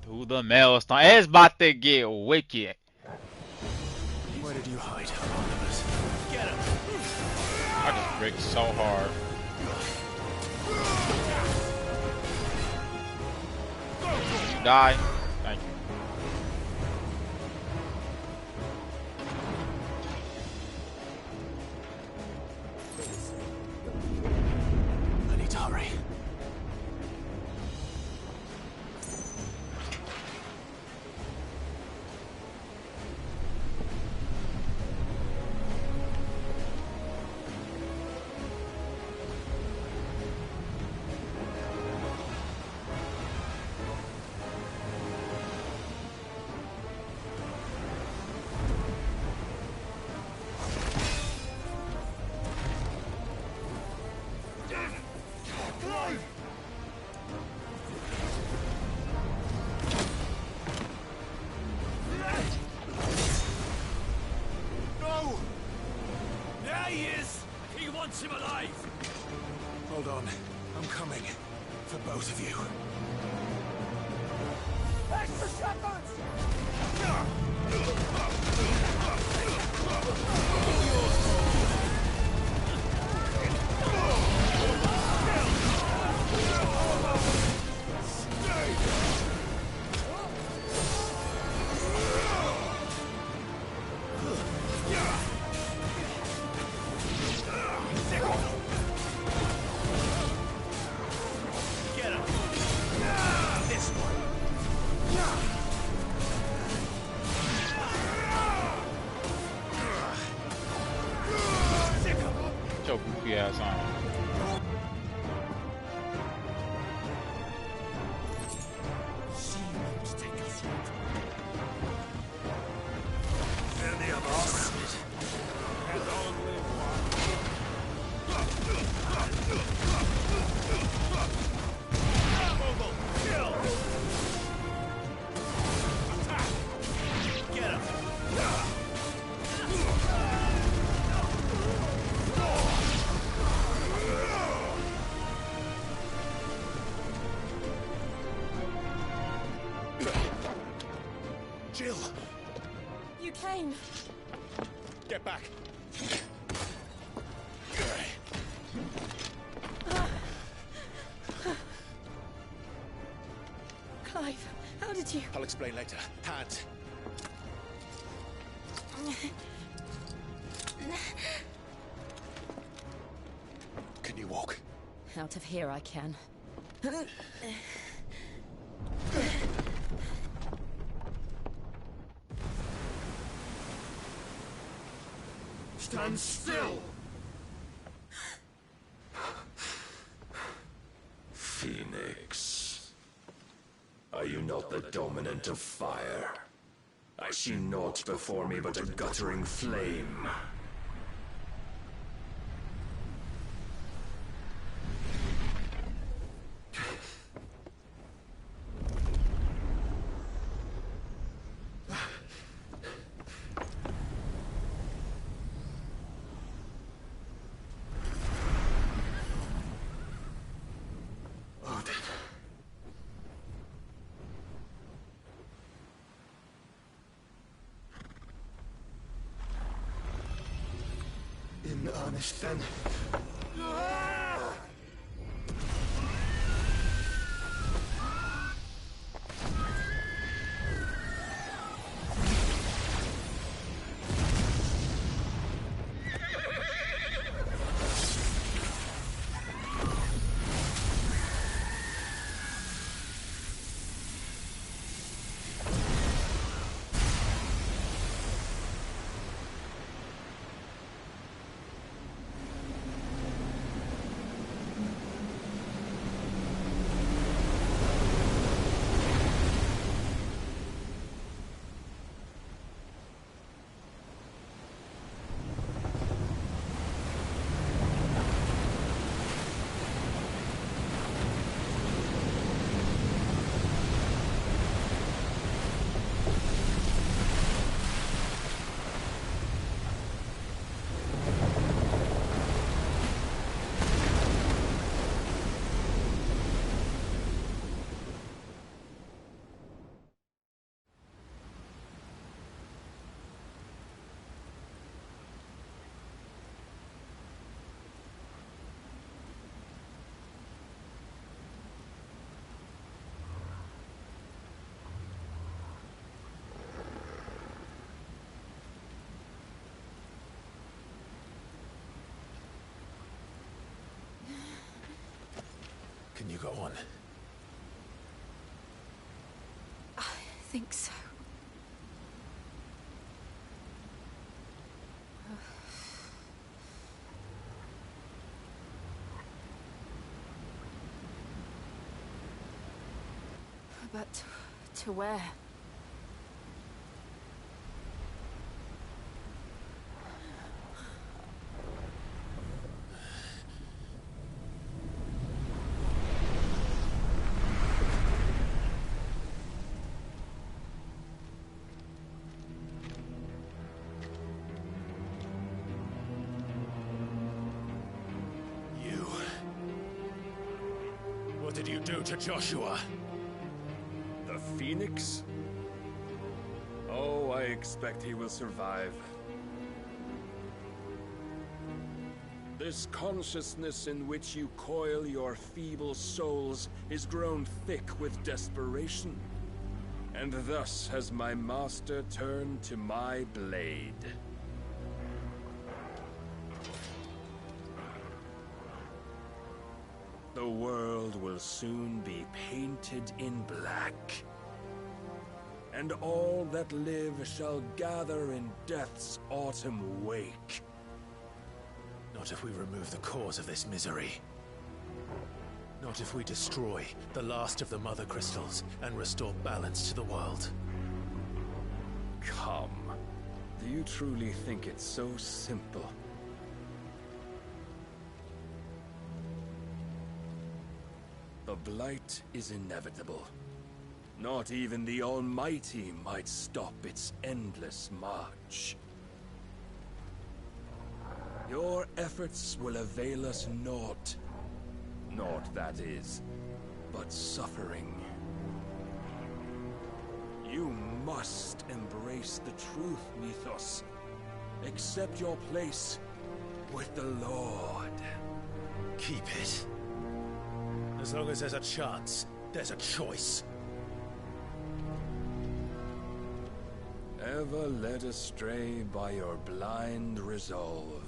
To the maelstrom. It's about to get wicked. Where did you hide, Barnabas? Get him! I just bricked so hard. You die. Thank you. on. I'm coming. For both of you. Extra shotguns! Get him! This one! Get your goofy ass on. And the other surrounded. And only Mobile, kill! Attack! Get him! Jill! You came. Get back! Clive, how did you... I'll explain later. Hands. Can you walk? Out of here I can. Stand still! Phoenix. Are you not the dominant of fire? I see naught before me but a guttering flame. In earnest, then. Can you go on? I think so. But to where? do to Joshua? The Phoenix? Oh, I expect he will survive. This consciousness in which you coil your feeble souls is grown thick with desperation, and thus has my master turned to my blade. The world will soon be painted in black, and all that live shall gather in death's autumn wake. Not if we remove the cause of this misery. Not if we destroy the last of the Mother Crystals and restore balance to the world. Come. Do you truly think it's so simple? The Blight is inevitable. Not even the Almighty might stop its endless march. Your efforts will avail us naught. Naught, that is, but suffering. You must embrace the truth, Mythos. Accept your place with the Lord. Keep it. As long as there's a chance, there's a choice. Ever led astray by your blind resolve.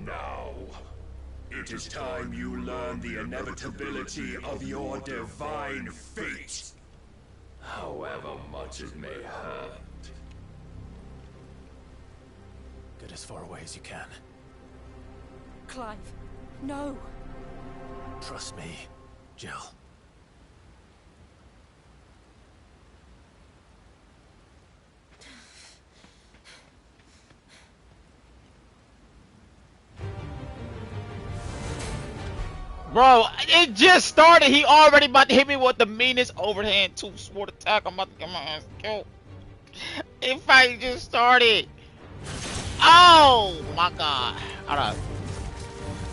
Now, it is time you learn the inevitability of your divine fate, however much it may hurt. Get as far away as you can. Clive, no. Trust me, Jill. Bro, it just started. He already about to hit me with the meanest overhand two-sword attack. I'm about to get my ass killed. In fact, it just started. Oh my god. Alright.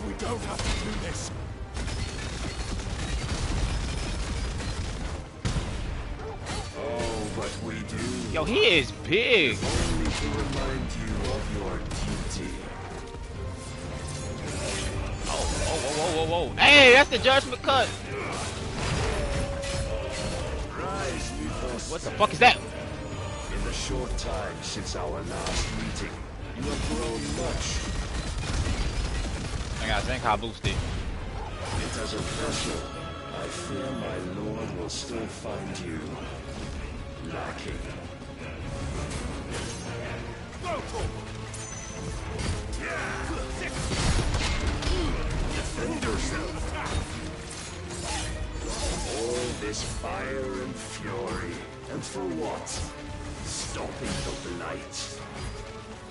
We don't have to do this. Oh, but we do. Yo, he is big. Only to remind you of your duty. Whoa. Hey, that's the judgment cut. Rise, Mythos. What the fuck is that? In the short time since our last meeting, you have grown much. I think I boosted. Yet as a vessel, I fear my lord will still find you lacking. Defend yourself. All this fire and fury, and for what? Stopping the Blight.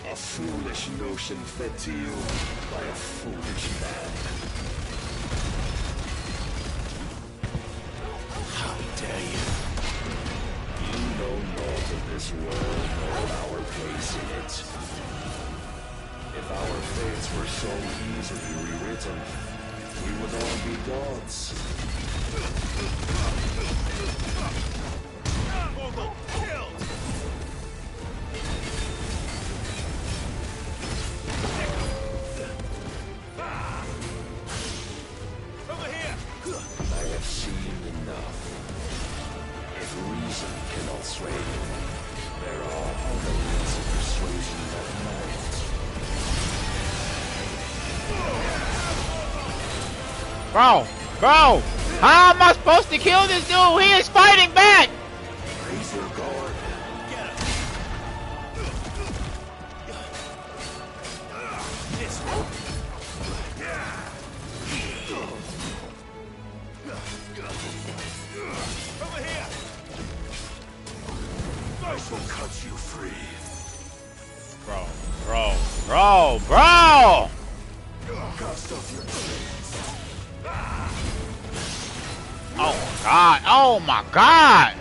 A foolish notion fed to you by a foolish man. How dare you? You know naught of this world or our place in it. If our fates were so easily rewritten, we would all be gods. Killed! I have seen enough. If reason cannot sway you, there are other means of persuasion that might. Bro, how am I supposed to kill this dude? He is fighting back. Raise your guard. Get him. This Over here! I shall cut you free. Bro. Cast off your chains. Oh my god.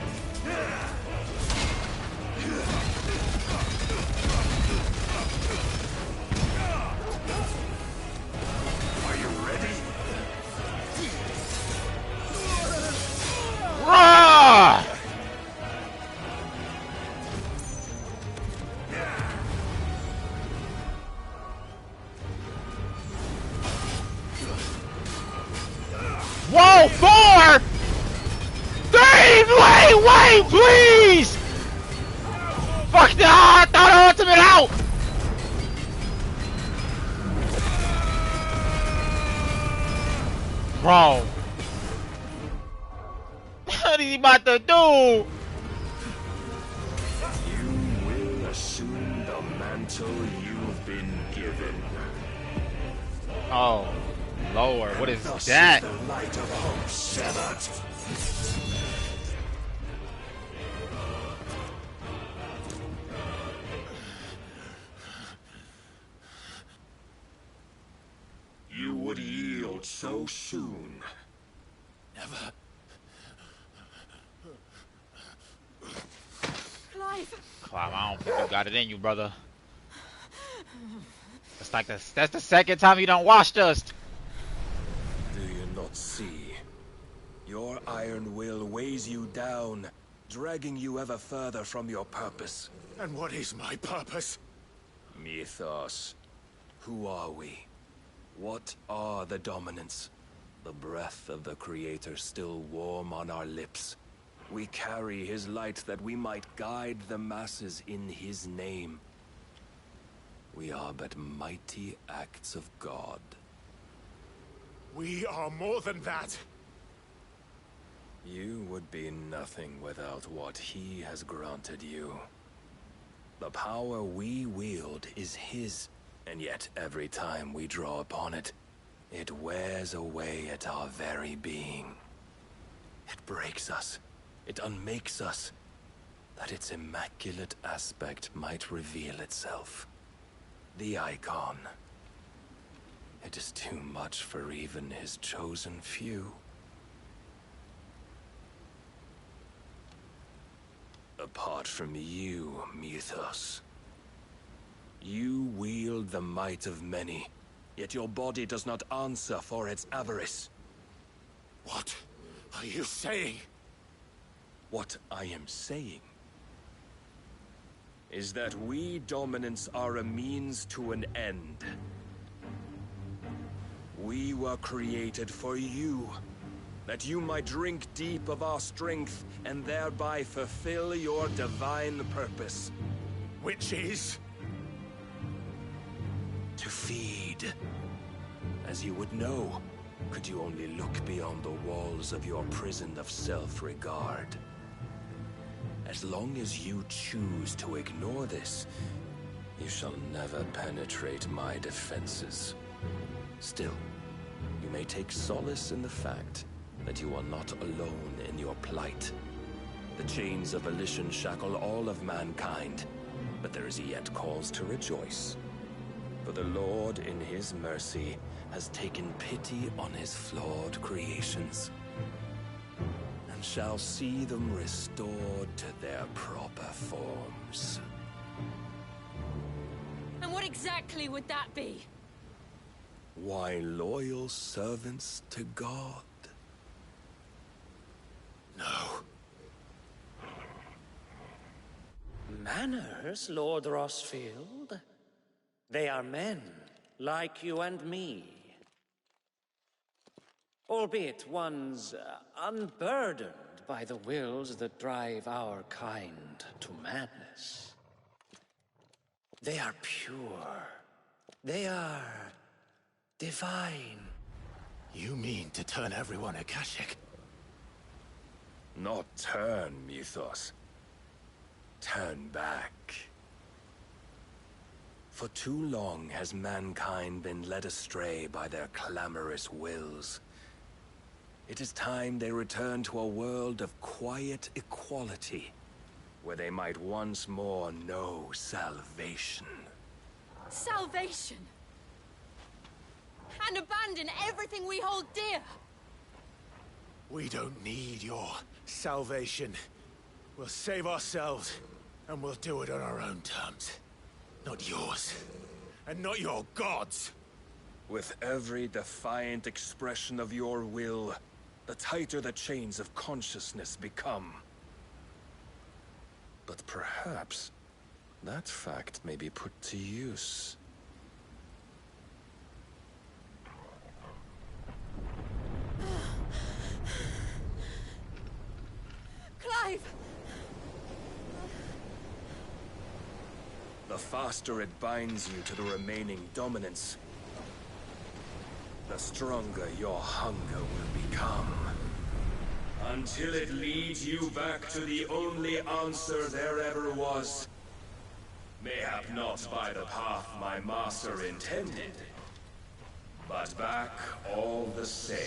me, please! Fuck the ultimate out! Bro. What is he about to do? You will assume the mantle you've been given. Oh, Lord, what is Thus that? is the light of hope severed. You would yield so soon. Never. Clive! Clive, I don't think you got it in you, brother. It's like that's the second time you done washed us. Do you not see? Your iron will weighs you down, dragging you ever further from your purpose. And what is my purpose? Mythos. Who are we? What are the dominants? The breath of the Creator still warm on our lips. We carry his light that we might guide the masses in his name. We are but mighty acts of God. We are more than that. You would be nothing without what he has granted you. The power we wield is his, and yet every time we draw upon it, it wears away at our very being. It breaks us. It unmakes us, that its immaculate aspect might reveal itself. The icon. It is too much for even his chosen few. Apart from you, Mythos. You wield the might of many, yet your body does not answer for its avarice. What are you saying? What I am saying is that we dominants are a means to an end. We were created for you, that you might drink deep of our strength and thereby fulfill your divine purpose. Which is? To feed. As you would know, could you only look beyond the walls of your prison of self-regard. As long as you choose to ignore this, you shall never penetrate my defenses. Still, you may take solace in the fact that you are not alone in your plight. The chains of volition shackle all of mankind, but there is yet cause to rejoice. For the Lord, in his mercy, has taken pity on his flawed creations, and shall see them restored to their proper forms. And what exactly would that be? Why, loyal servants to God. No. Manners, Lord Rossfield? They are men, like you and me. Albeit ones unburdened by the wills that drive our kind to madness. They are pure. They are divine. You mean to turn everyone Akashic? Not turn, Mythos. Turn back. For too long has mankind been led astray by their clamorous wills. It is time they return to a world of quiet equality, where they might once more know salvation. Salvation! And abandon everything we hold dear! We don't need your salvation. We'll save ourselves, and we'll do it on our own terms. Not yours, and not your gods. With every defiant expression of your will, the tighter the chains of consciousness become. But perhaps that fact may be put to use. Clive! faster it binds you to the remaining dominance, the stronger your hunger will become. Until it leads you back to the only answer there ever was. Mayhap not by the path my master intended, but back all the same.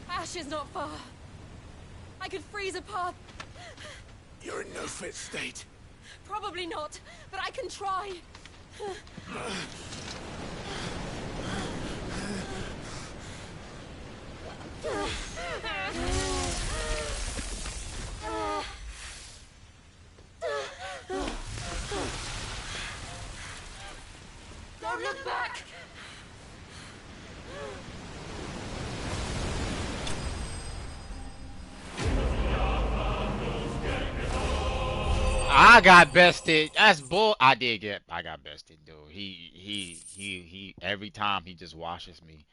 Ash is not far. I could freeze a path. You're in no fit state. Probably not, but I can try. Don't look back! I got bested. That's bull. I got bested, dude. He. Every time he just washes me,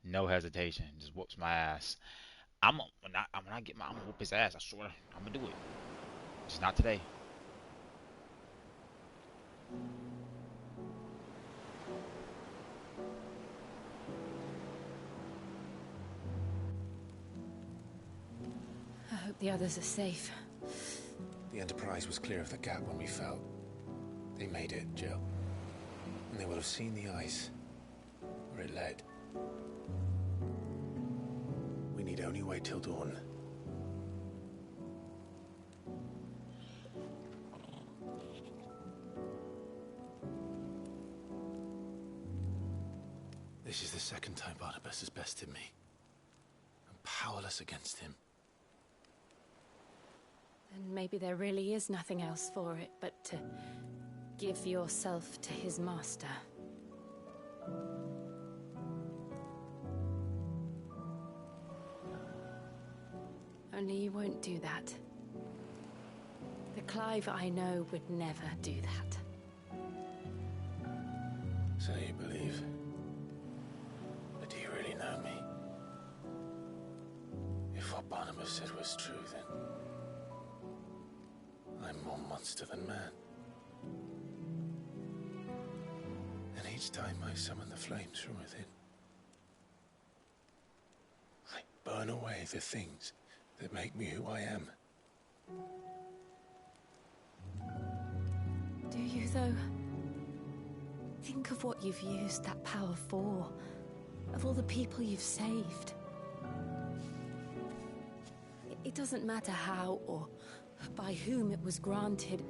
no hesitation, just whoops my ass. When I get I'm gonna whoop his ass. I swear, I'm gonna do it. Just not today. I hope the others are safe. The Enterprise was clear of the gap when we fell. They made it, Jill. And they will have seen the ice where it led. We need only wait till dawn. This is the second time Barnabas has bested me. I'm powerless against him. Then maybe there really is nothing else for it but to give yourself to his master. Only you won't do that. The Clive I know would never do that. So you believe? But do you really know me? If what Barnabas said was true, then I'm more monster than man. And each time I summon the flames from within, I burn away the things that make me who I am. Do you, though? Think of what you've used that power for, of all the people you've saved. It doesn't matter how or by whom it was granted,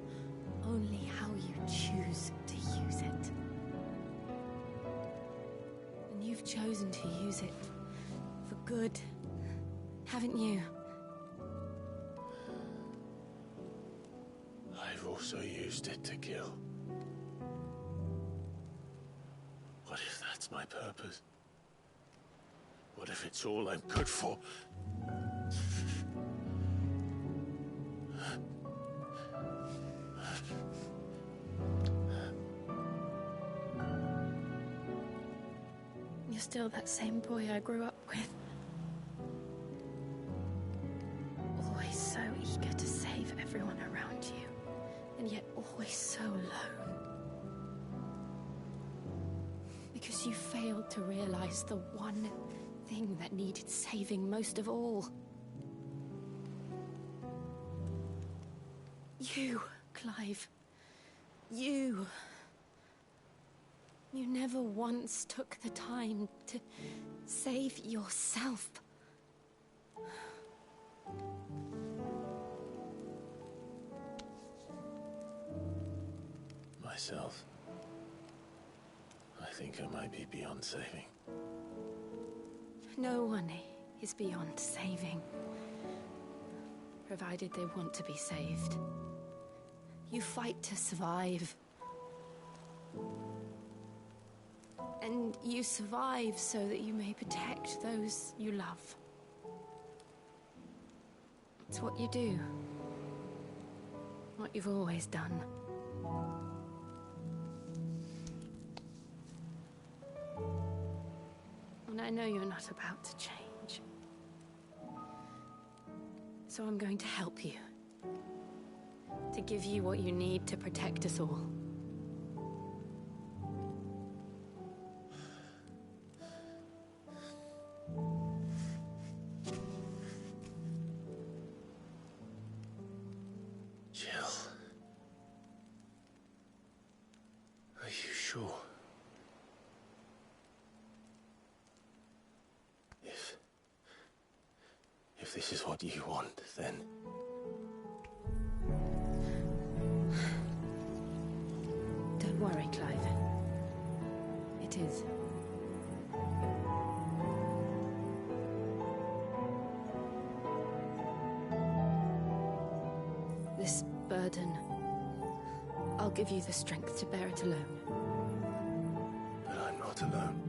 only how you choose to use it. And you've chosen to use it for good, haven't you? I've also used it to kill. What if that's my purpose? What if it's all I'm good for? You're still that same boy I grew up with. Always so eager to save everyone around you, and yet always so alone. Because you failed to realize the one thing that needed saving most of all. You, Clive. You. You never once took the time to save yourself. Myself. I think I might be beyond saving. No one is beyond saving, provided they want to be saved. You fight to survive. And you survive so that you may protect those you love. It's what you do. What you've always done. And I know you're not about to change. So I'm going to help you To give you what you need to protect us all. Jill. Are you sure? If this is what you want, then... Don't worry, Clive. It is. This burden, I'll give you the strength to bear it alone. But I'm not alone.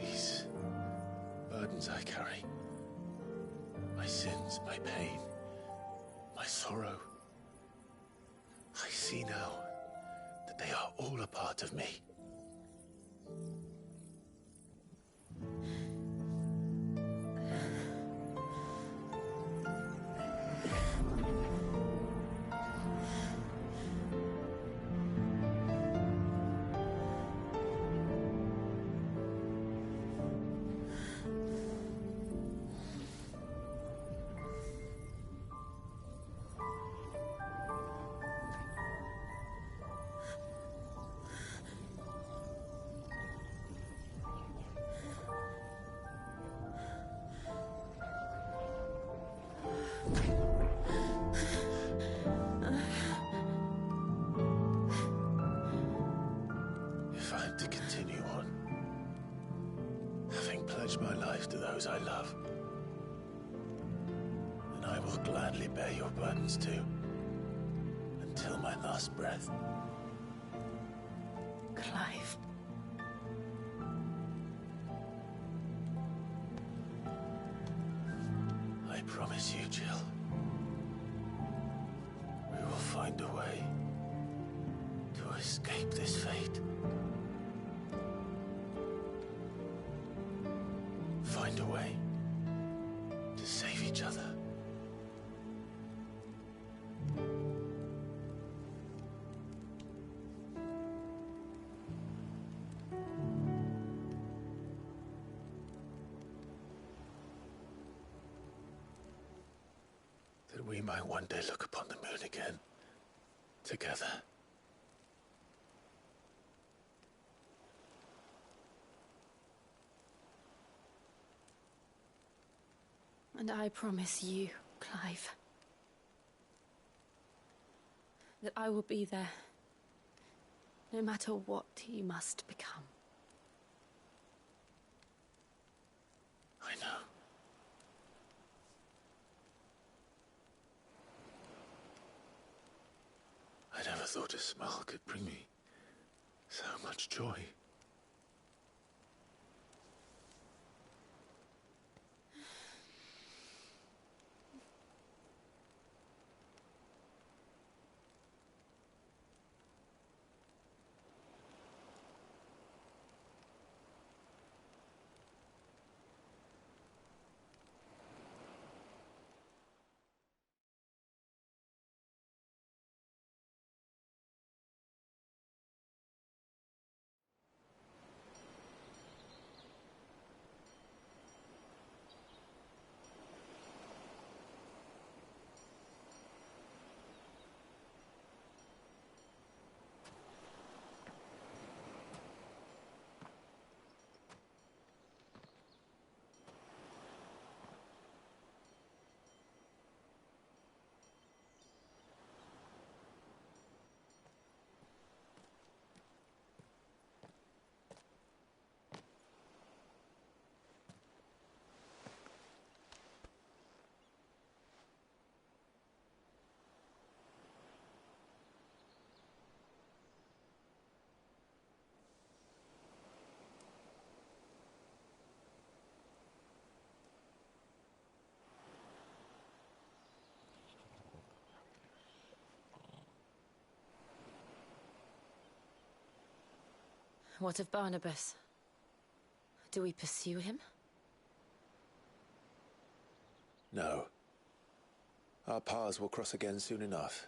These burdens I carry, my sins, my pain, my sorrow, I see now that they are all a part of me. If I'm to continue on, having pledged my life to those I love, then I will gladly bear your burdens too, until my last breath. Clive. I promise you, Jill, we will find a way to escape this fate. Find a way to save each other. That we might one day look upon the moon again, together. And I promise you, Clive, that I will be there, no matter what you must become. I know. I never thought a smile could bring me so much joy. What of Barnabas? Do we pursue him? No. Our paths will cross again soon enough,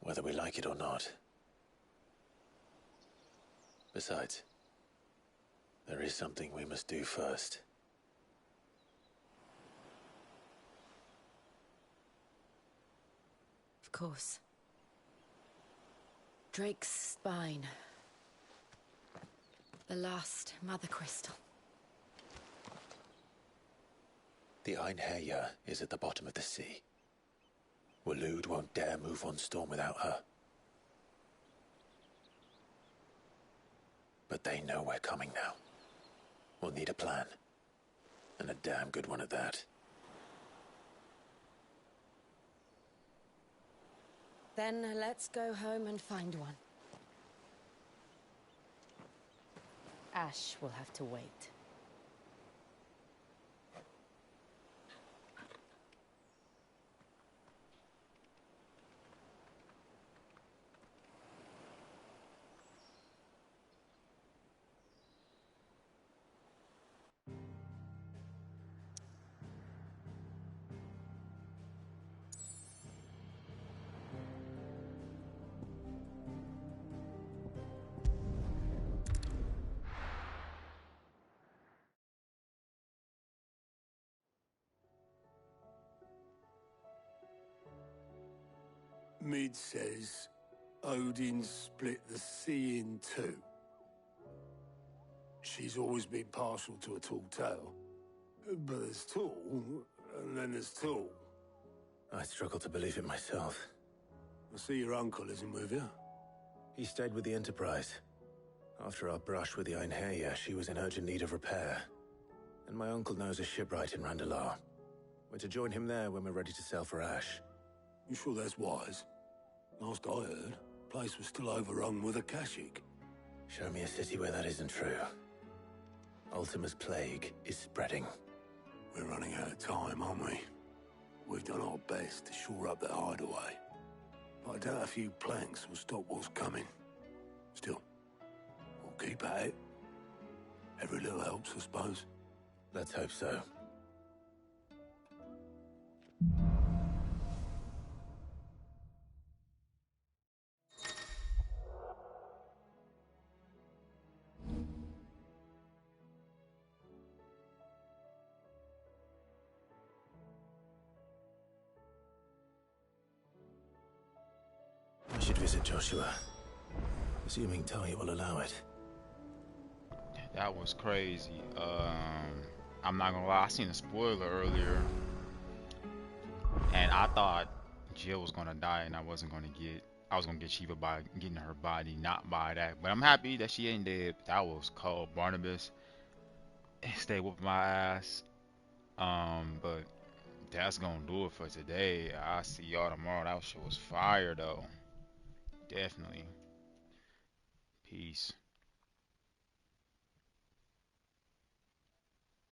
whether we like it or not. Besides, there is something we must do first. Of course. Drake's spine. The last Mother Crystal. The Einherjar is at the bottom of the sea. Waloed won't dare move on Storm without her. But they know we're coming now. We'll need a plan. And a damn good one at that. Then let's go home and find one. Ash will have to wait. Mid says Odin split the sea in two. She's always been partial to a tall tale. But there's tall, and then there's tall. I struggle to believe it myself. I see your uncle isn't with you. He stayed with the Enterprise. After our brush with the Einherjar, she was in urgent need of repair. And my uncle knows a shipwright in Randalar. We're to join him there when we're ready to sail for Ash. You sure that's wise? Last I heard, the place was still overrun with Akashic. Show me a city where that isn't true. Ultima's plague is spreading. We're running out of time, aren't we? We've done our best to shore up that hideaway. But I doubt a few planks will stop what's coming. Still, we'll keep at it. Every little helps, I suppose. Let's hope so. I should visit Joshua, assuming Talia will allow it. That was crazy. I'm not gonna lie, I seen a spoiler earlier, and I thought Jill was gonna die, and I was gonna get Shiva by getting her body, not by that. But I'm happy that she ain't dead. That was cold. Barnabas stay whooping my ass. But that's gonna do it for today. I'll see y'all tomorrow. That shit was fire though. Definitely. Peace.